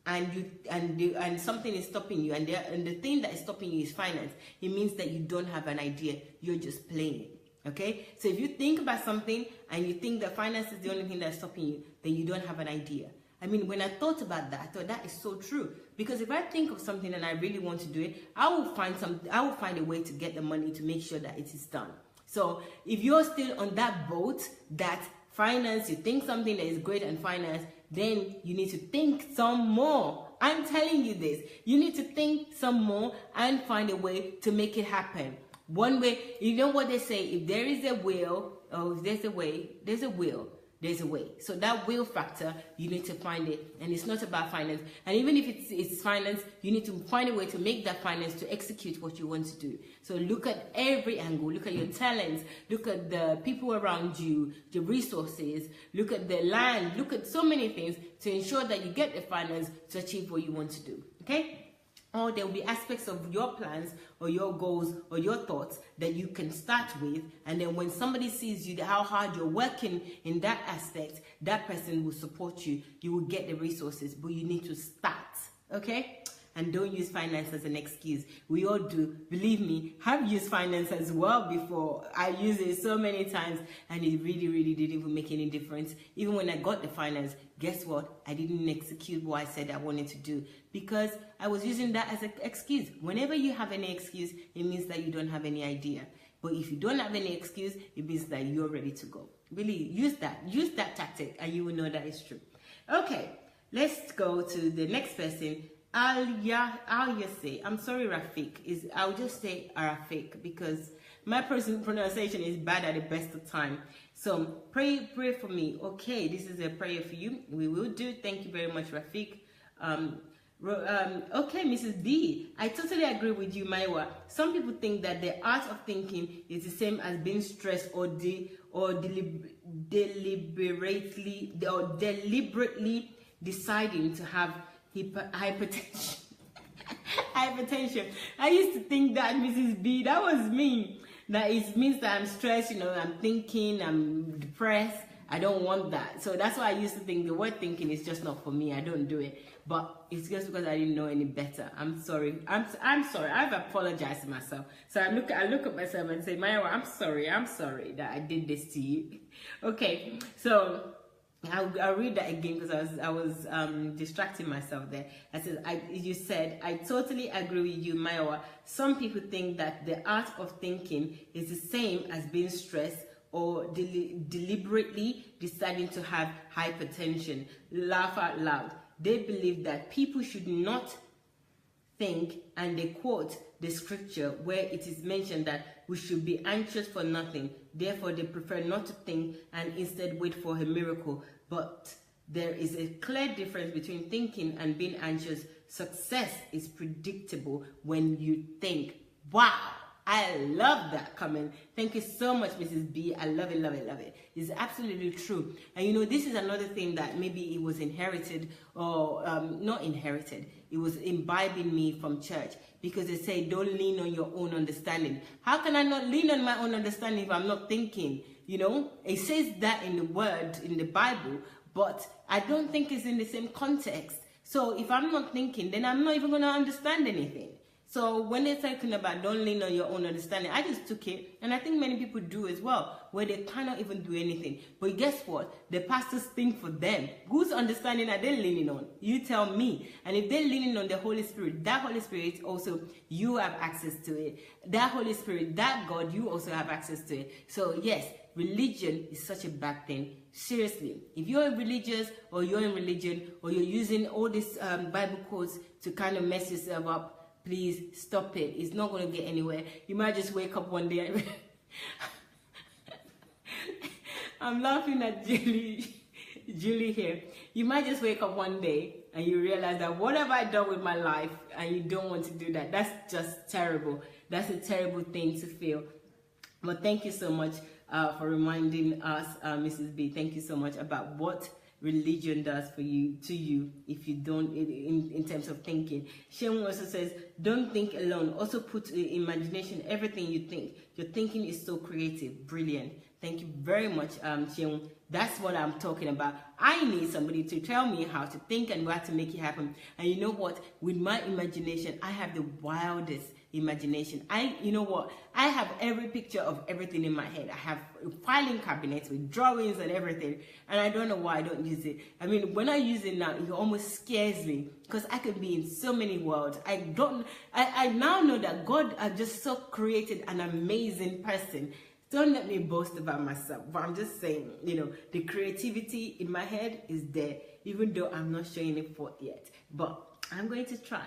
and something is stopping you, and the thing that is stopping you is finance, it means that you don't have an idea. You're just playing. Okay? So if you think about something and you think that finance is the only thing that's stopping you, then you don't have an idea. I mean, when I thought about that, I thought that is so true. Because if I think of something and I really want to do it, I will find a way to get the money to make sure that it is done. So if you're still on that boat, that finance, you think something that is great and finance, then you need to think some more. I'm telling you this. You need to think some more and find a way to make it happen. One way, you know what they say, if there is a will, or if there's a way, there's a will. There's a way. So that will factor, you need to find it. And it's not about finance. And even if it's finance, you need to find a way to make that finance to execute what you want to do. So look at every angle. Look at your talents. Look at the people around you, the resources. Look at the land. Look at so many things to ensure that you get the finance to achieve what you want to do. Okay? Or there will be aspects of your plans or your goals or your thoughts that you can start with. And then when somebody sees you, how hard you're working in that aspect, that person will support you. You will get the resources, but you need to start. Okay? And don't use finance as an excuse. We all do. Believe me, I've used finance as well before. I used it so many times and it really, really didn't even make any difference. Even when I got the finance, guess what? I didn't execute what I said I wanted to do because I was using that as an excuse. Whenever you have any excuse, it means that you don't have any idea. But if you don't have any excuse, it means that you're ready to go. Really, use that tactic and you will know that it's true. Okay, let's go to the next person. I'll say, I'm sorry, Rafik. I'll just say Rafik because my pronunciation is bad at the best of time. So pray for me. Okay, this is a prayer for you. We will do. Thank you very much, Rafik. Okay, Mrs. B. I totally agree with you, Maiwa. Some people think that the art of thinking is the same as being stressed or deliberately deciding to have hypertension. Hypertension. I used to think that, Mrs. B, that was me. That it means that I'm stressed, you know, I'm thinking, I'm depressed. I don't want that. So that's why I used to think the word thinking is just not for me. I don't do it. But it's just because I didn't know any better. I'm sorry. I'm sorry. I've apologized to myself. So I look at myself and say, Maya, I'm sorry that I did this to you. Okay, so I'll read that again because I was distracting myself there. You said, I totally agree with you, Maya. Some people think that the art of thinking is the same as being stressed or deliberately deciding to have hypertension. Laugh out loud. They believe that people should not think, and they quote the scripture where it is mentioned that we should be anxious for nothing. Therefore, they prefer not to think and instead wait for a miracle. But there is a clear difference between thinking and being anxious. Success is predictable when you think. Wow! I love that comment. Thank you so much, Mrs. B. I love it, love it, love it. It's absolutely true. And you know, this is another thing that maybe it was inherited or not inherited. It was imbibing me from church because they say, don't lean on your own understanding. How can I not lean on my own understanding if I'm not thinking? You know, it says that in the word, in the Bible, but I don't think it's in the same context. So if I'm not thinking, then I'm not even going to understand anything. So when they're talking about don't lean on your own understanding, I just took it, and I think many people do as well, where they cannot even do anything. But guess what? The pastors think for them. Whose understanding are they leaning on? You tell me. And if they're leaning on the Holy Spirit, that Holy Spirit also, you have access to it. That Holy Spirit, that God, you also have access to it. So yes, religion is such a bad thing. Seriously, if you're religious or you're in religion or you're using all these Bible quotes to kind of mess yourself up, please stop it. It's not going to get anywhere. You might just wake up one day. I'm laughing at Julie here. You might just wake up one day and you realize that what have I done with my life, and you don't want to do that. That's just terrible. That's a terrible thing to feel. But thank you so much for reminding us, Mrs. B. Thank you so much about what religion does for you, to you, if you don't, in terms of thinking. Sheung also says, don't think alone. Also put imagination, everything you think. Your thinking is so creative. Brilliant. Thank you very much, Sheung. That's what I'm talking about. I need somebody to tell me how to think and how to make it happen. And you know what? With my imagination, I have the wildest imagination. You know what? I have every picture of everything in my head. I have filing cabinets with drawings and everything, and I don't know why I don't use it. I mean, when I use it now, it almost scares me because I could be in so many worlds. I now know that God has just so created an amazing person. Don't let me boast about myself, but I'm just saying, you know, the creativity in my head is there, even though I'm not showing it forth yet, but I'm going to try.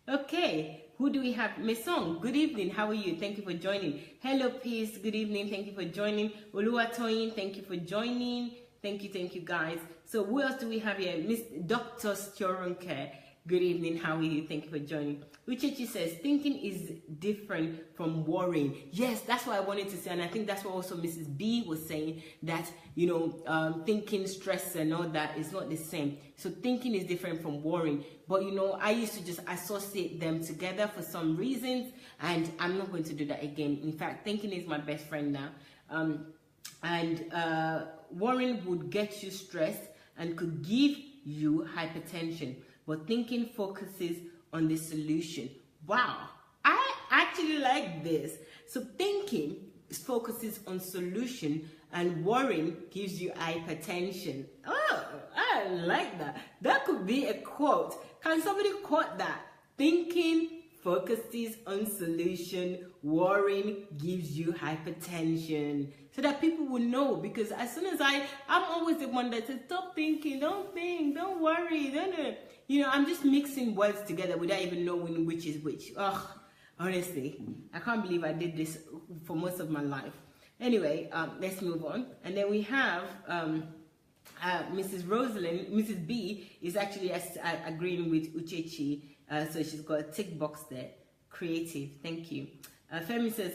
Okay, who do we have? Maison, good evening, how are you? Thank you for joining. Hello, Peace, good evening, thank you for joining. Oluwatoyin, thank you for joining. Thank you guys. So who else do we have here? Miss Dr. Stjoronke, good evening, how are you? Thank you for joining. Uchechi says, thinking is different from worrying. Yes, that's what I wanted to say, and I think that's what also Mrs. B was saying, that, you know, thinking, stress, and all that is not the same. So thinking is different from worrying. But, you know, I used to just associate them together for some reasons, and I'm not going to do that again. In fact, thinking is my best friend now. Worrying would get you stressed and could give you hypertension. But thinking focuses on the solution. Wow, I actually like this. So thinking focuses on solution, and worrying gives you hypertension. Oh, I like that. That could be a quote. Can somebody quote that? Thinking focuses on solution, worrying gives you hypertension. So that people will know, because as soon as I'm always the one that says, stop thinking, don't think, don't worry, don't. You know, I'm just mixing words together without even knowing which is which. Ugh, honestly, I can't believe I did this for most of my life. Anyway, let's move on. And then we have Mrs. Rosalind. Mrs. B is actually agreeing with Uchechi. So she's got a tick box there. Creative, thank you. Femi says,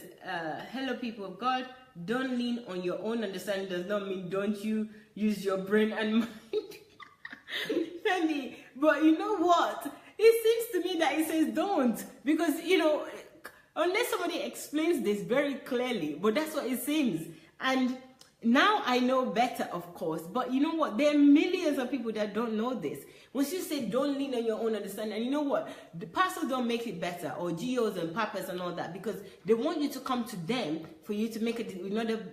hello people of God, don't lean on your own understanding does not mean don't you use your brain and mind. Femi, but you know what? It seems to me that it says don't, because, you know, unless somebody explains this very clearly, but that's what it seems. And Now I know better, of course, but you know what? There are millions of people that don't know this. Once you say don't lean on your own understanding, and you know what? The pastors don't make it better, or GOs and papas and all that, because they want you to come to them for you to make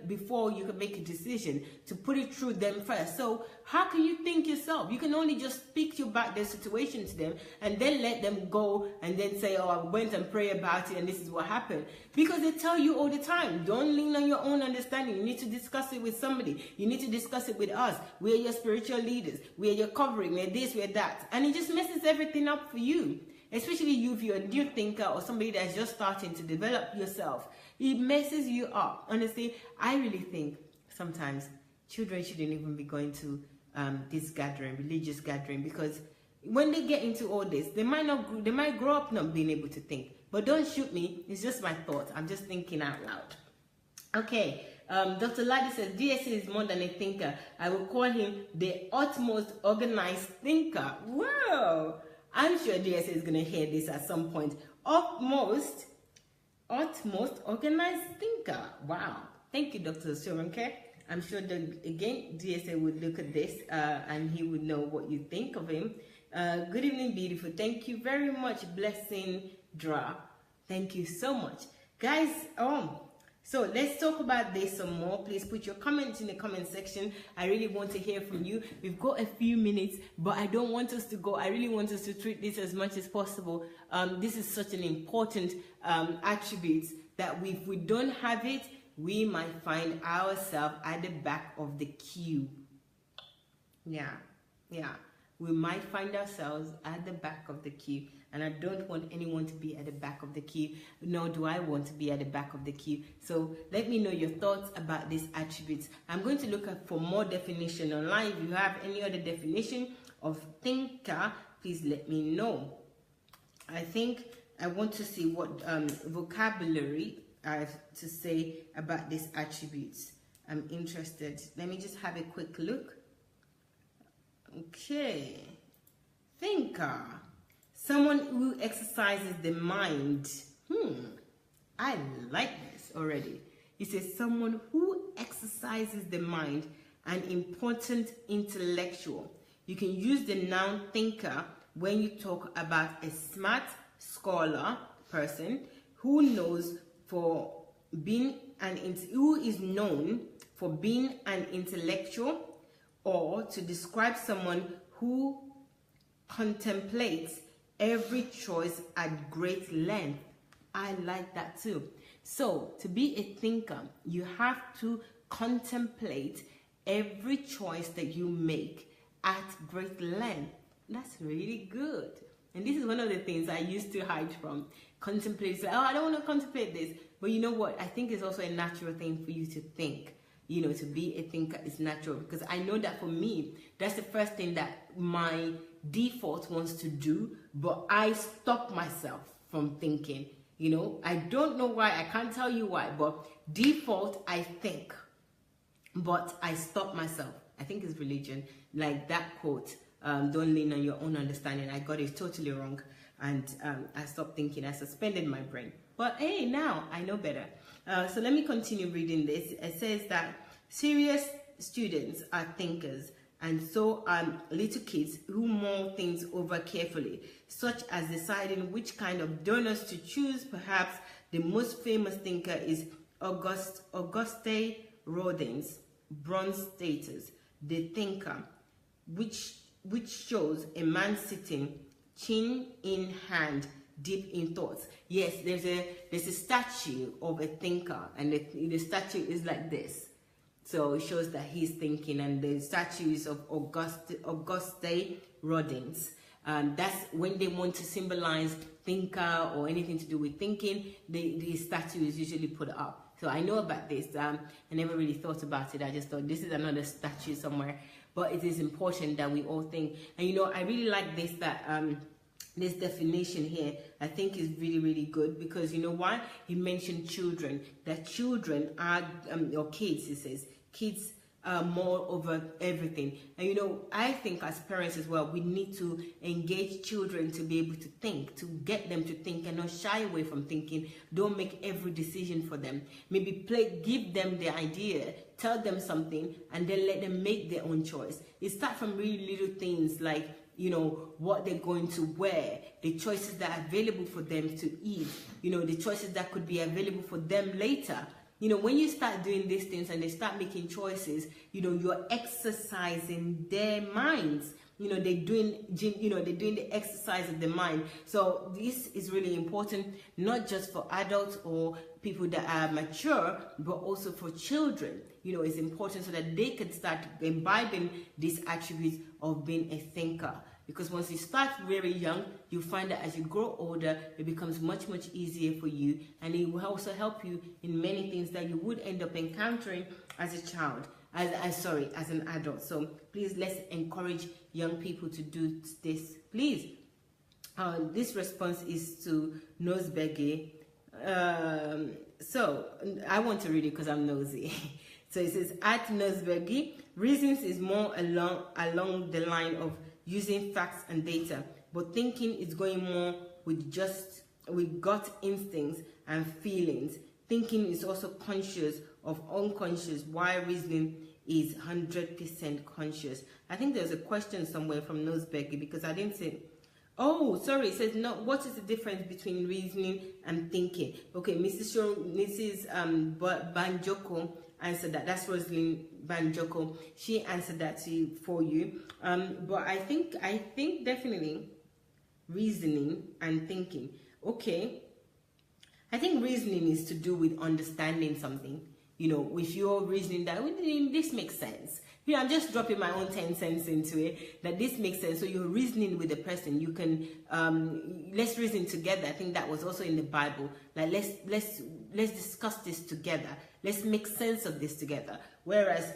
before you can make a decision, to put it through them first. So how can you think yourself? You can only just speak about their situation to them and then let them go and then say, oh, I went and prayed about it and this is what happened. Because they tell you all the time, don't lean on your own understanding. You need to discuss it with somebody. You need to discuss it with us. We are your spiritual leaders. We are your covering. We're this, we're that. And it just messes everything up for you. Especially you, if you're a new thinker or somebody that's just starting to develop yourself. It messes you up. Honestly, I really think sometimes children shouldn't even be going to this gathering, religious gathering, because when they get into all this, they might grow up not being able to think. But don't shoot me. It's just my thought. I'm just thinking out loud. Okay. Dr. Ladi says, DSA is more than a thinker. I will call him the utmost organized thinker. Wow. I'm sure DSA is going to hear this at some point. Utmost organized thinker. Wow. Thank you, Dr. Soronke. I'm sure that, again, DSA would look at this and he would know what you think of him. Good evening, beautiful. Thank you very much, Blessing Dra. Thank you so much. Guys, so let's talk about this some more. Please put your comments in the comment section. I really want to hear from you. We've got a few minutes, but I don't want us to go. I really want us to treat this as much as possible. This is such an important attribute that if we don't have it, we might find ourselves at the back of the queue. Yeah. We might find ourselves at the back of the queue. And I don't want anyone to be at the back of the queue, nor do I want to be at the back of the queue. So let me know your thoughts about these attributes. I'm going to look for more definition online. If you have any other definition of thinker, please let me know. I think I want to see what vocabulary I have to say about these attributes. I'm interested. Let me just have a quick look. Okay. Thinker. Someone who exercises the mind. I like this already. It says someone who exercises the mind, an important intellectual. You can use the noun thinker when you talk about a smart scholar person who knows for being who is known for being an intellectual, or to describe someone who contemplates every choice at great length. I like that too. So to be a thinker, you have to contemplate every choice that you make at great length. That's really good. And this is one of the things I used to hide from. Contemplate, say, oh, I don't want to contemplate this. But you know what? I think it's also a natural thing for you to think. You know, to be a thinker is natural, because I know that for me, that's the first thing that my default wants to do, but I stop myself from thinking. You know, I don't know why, I can't tell you why, but default, I think, but I stop myself. I think it's religion, like that quote, don't lean on your own understanding. I got it totally wrong, and I stopped thinking. I suspended my brain. But hey, now I know better. So let me continue reading this. It says that serious students are thinkers, and so are little kids who mull things over carefully, such as deciding which kind of donuts to choose. Perhaps the most famous thinker is Auguste Rodin's Bronze Status, The Thinker, which shows a man sitting, chin in hand, deep in thoughts. Yes, there's a statue of a thinker, and the statue is like this. So it shows that he's thinking, and the statue is of Auguste Rodin's. That's when they want to symbolize thinker or anything to do with thinking, the statue is usually put up. So I know about this. I never really thought about it. I just thought this is another statue somewhere. But it is important that we all think. And you know, I really like this, that this definition here, I think is really, really good, because you know why? He mentioned children, that children are, or kids, he says, kids are more over everything. And you know, I think as parents as well, we need to engage children to be able to think, to get them to think and not shy away from thinking. Don't make every decision for them. Maybe give them the idea tell them something, and then let them make their own choice. It starts from really little things like, you know, what they're going to wear, the choices that are available for them to eat, you know, the choices that could be available for them later. You know, when you start doing these things and they start making choices, you know, you're exercising their minds. You know, they're doing the exercise of the mind. So this is really important, not just for adults or people that are mature, but also for children. You know, it's important so that they can start imbibing these attributes of being a thinker. Because once you start very young, you find that as you grow older, it becomes much, much easier for you. And it will also help you in many things that you would end up encountering as a child. As an adult. So please, let's encourage young people to do this, please. This response is to Nosberge. So I want to read it because I'm nosy. So it says, at Nosberge, reasons is more along the line of using facts and data, but thinking is going more with gut instincts and feelings. Thinking is also conscious of unconscious, while reasoning is 100% conscious. I think there's a question somewhere from Nosberge because I didn't say. Oh, sorry. It says, no. What is the difference between reasoning and thinking? Okay, Mrs. Banjoko answered that. That's Rosalind Banjoko. She answered that for you. But I think definitely reasoning and thinking. Okay. I think reasoning is to do with understanding something. You know, if you're reasoning that this makes sense. You know, I'm just dropping my own 10 cents into it, that this makes sense. So you're reasoning with the person. You can, let's reason together. I think that was also in the Bible. Like, let's discuss this together. Let's make sense of this together. Whereas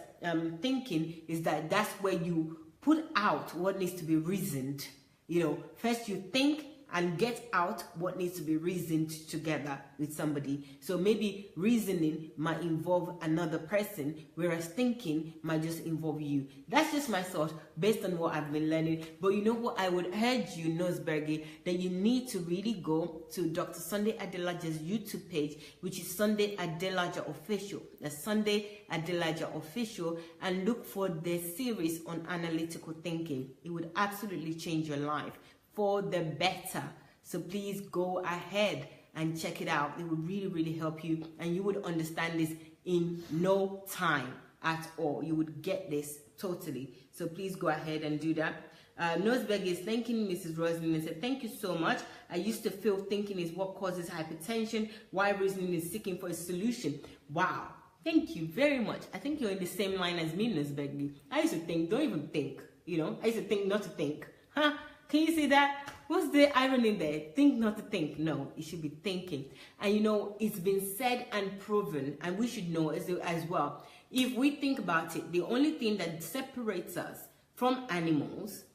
thinking is that's where you put out what needs to be reasoned. You know, first you think and get out what needs to be reasoned together with somebody. So maybe reasoning might involve another person, whereas thinking might just involve you. That's just my thought based on what I've been learning. But you know what, I would urge you, Nosberge, that you need to really go to Dr. Sunday Adelaja's YouTube page, which is Sunday Adelaja Official. That's Sunday Adelaja Official, and look for the series on analytical thinking. It would absolutely change your life for the better. So please go ahead and check it out. It would really, really help you, and you would understand this in no time at all. You would get this totally. So please go ahead and do that. Nosberg is thanking Mrs. Roslyn and said, thank you so much. I used to feel thinking is what causes hypertension, why reasoning is seeking for a solution. Wow. Thank you very much. I think you're in the same line as me, Nosberg. I used to think, don't even think. You know, I used to think not to think. Huh? Can you see that? What's the irony there? Think not to think. No, it should be thinking. And you know, it's been said and proven, and we should know as well. If we think about it, the only thing that separates us from animals,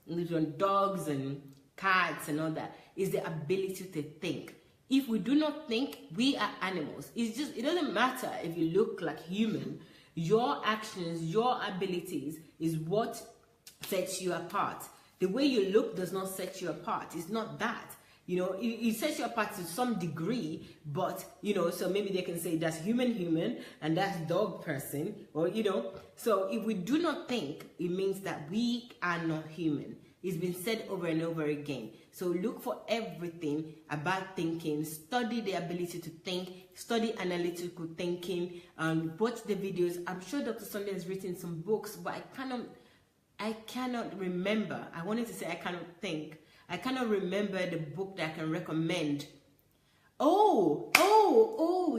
dogs and cats and all that, is the ability to think. If we do not think, we are animals. It doesn't matter if you look like human. Your actions, your abilities is what sets you apart. The way you look does not set you apart. It's not that. You know, it sets you apart to some degree, but, you know, so maybe they can say that's human, and that's dog person, or, you know. So if we do not think, it means that we are not human. It's been said over and over again. So look for everything about thinking. Study the ability to think. Study analytical thinking. Watch the videos. I'm sure Dr. Sunday has written some books, but I cannot remember. I wanted to say I cannot think. I cannot remember the book that I can recommend. Oh,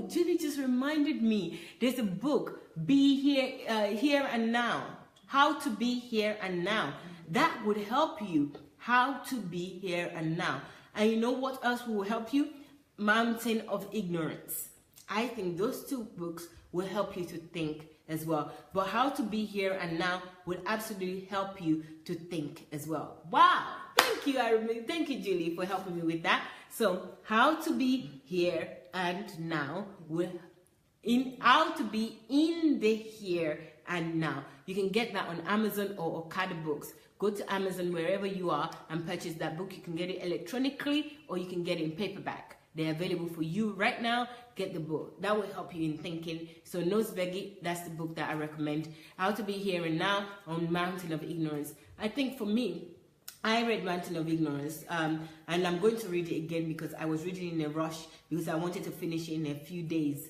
Julie just reminded me. There's a book, Be Here and Now. How to Be Here and Now. That would help you. How to Be Here and Now. And you know what else will help you? Mountain of Ignorance. I think those two books will help you to think as well. But How to Be Here and Now would absolutely help you to think as well. Wow. Thank you. Thank you, Julie, for helping me with that. So How to Be Here and Now How to Be in the Here and Now. You can get that on Amazon or Okada Books. Go to Amazon wherever you are and purchase that book. You can get it electronically or you can get it in paperback. They're available for you right now. Get the book. That will help you in thinking. So Nose Beggy, that's the book that I recommend. How to Be Here and Now on Mountain of Ignorance. I think for me, I read Mountain of Ignorance, and I'm going to read it again because I was reading in a rush because I wanted to finish it in a few days.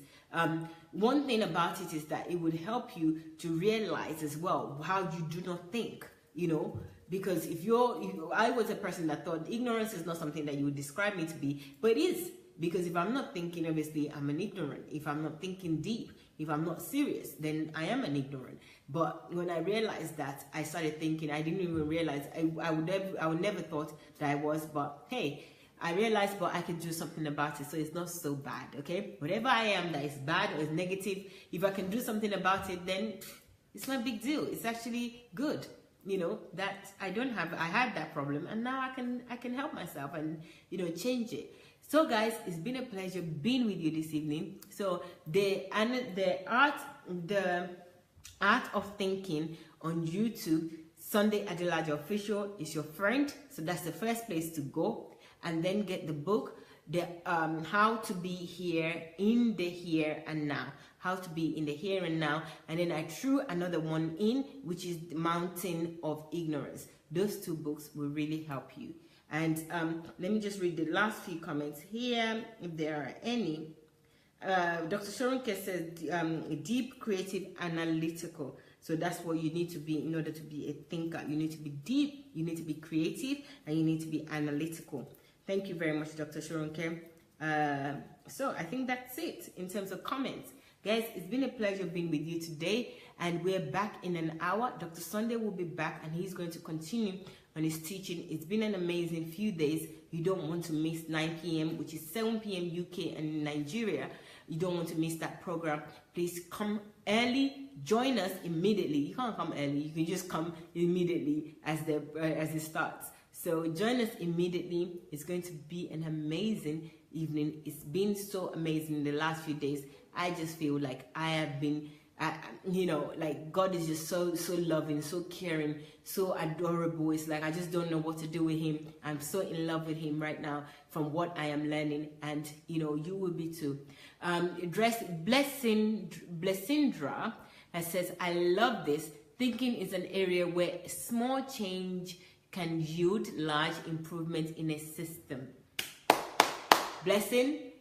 One thing about it is that it would help you to realize as well how you do not think, you know, because I was a person that thought ignorance is not something that you would describe me to be, but it is. Because if I'm not thinking, obviously, I'm an ignorant. If I'm not thinking deep, if I'm not serious, then I am an ignorant. But when I realized that, I started thinking, I didn't even realize, I would never thought that I was, but hey, I realized, but I can do something about it, so it's not so bad, okay? Whatever I am that is bad or is negative, if I can do something about it, then it's not a big deal. It's actually good. You know, that I had that problem, and now I can help myself and, you know, change it. So guys, it's been a pleasure being with you this evening. So the art of thinking on YouTube, Sunday Adelaja Official is your friend. So that's the first place to go, and then get the book, the How to Be Here in the Here and Now. How to Be in the Here and Now. And then I threw another one in, which is the Mountain of Ignorance. Those two books will really help you. And let me just read the last few comments here, if there are any. Dr. Shoronke says, deep, creative, analytical. So that's what you need to be in order to be a thinker. You need to be deep, you need to be creative, and you need to be analytical. Thank you very much, Dr. Shoronke. So I think that's it in terms of comments. Guys, it's been a pleasure being with you today, and we're back in an hour. Dr. Sunday will be back, and he's going to continue on his teaching. It's been an amazing few days. You don't want to miss 9 p.m., which is 7 p.m. UK and Nigeria. You don't want to miss that program. Please come early. Join us immediately. You can't come early. You can just come immediately as it starts. So join us immediately. It's going to be an amazing evening. It's been so amazing in the last few days. I just feel like I have been, you know, like God is just so loving, so caring, so adorable. It's like I just don't know what to do with him. I'm so in love with him right now from what I am learning, and you know, you will be too. Blessindra says, I love this. Thinking is an area where small change can yield large improvements in a system. Blessing,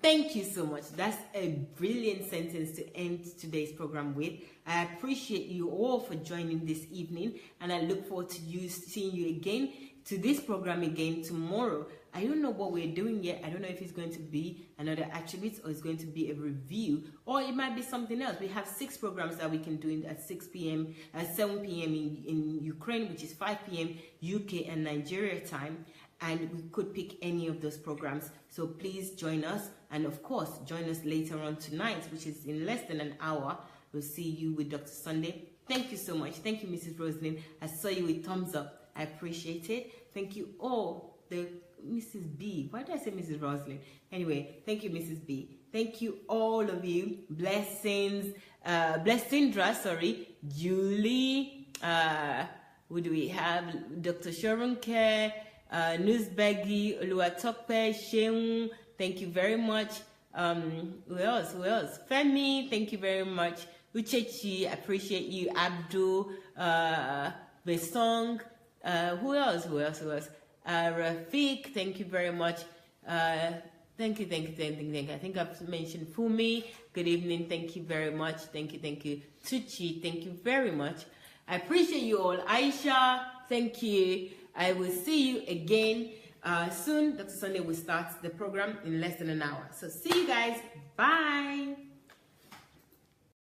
thank you so much. That's a brilliant sentence to end today's program with. I appreciate you all for joining this evening, and I look forward to seeing you again to this program again tomorrow. I don't know what we're doing yet. I don't know if it's going to be another attributes or it's going to be a review, or it might be something else. We have 6 programs that we can do at 6 p.m. at 7 p.m. in Ukraine, which is 5 p.m. UK and Nigeria time. And we could pick any of those programs. So please join us. And of course, join us later on tonight, which is in less than an hour. We'll see you with Dr. Sunday. Thank you so much. Thank you, Mrs. Rosalind. I saw you with thumbs up. I appreciate it. Thank you all. The Mrs. B. Why did I say Mrs. Rosalind? Anyway, thank you, Mrs. B. Thank you, all of you. Blessings. Blessindra, sorry. Julie. Who do we have? Dr. Shoronke. Newsbaggy, Oluwatope, Sheung, thank you very much. Who else? Femi, thank you very much. Uchechi, appreciate you. Abdul, Besong, who else? Rafiq, thank you very much. Thank you. I think I've mentioned Fumi. Good evening, thank you very much. Thank you. Tucci, thank you very much. I appreciate you all. Aisha, thank you. I will see you again soon. Dr. Sunday will start the program in less than an hour. So see you guys. Bye.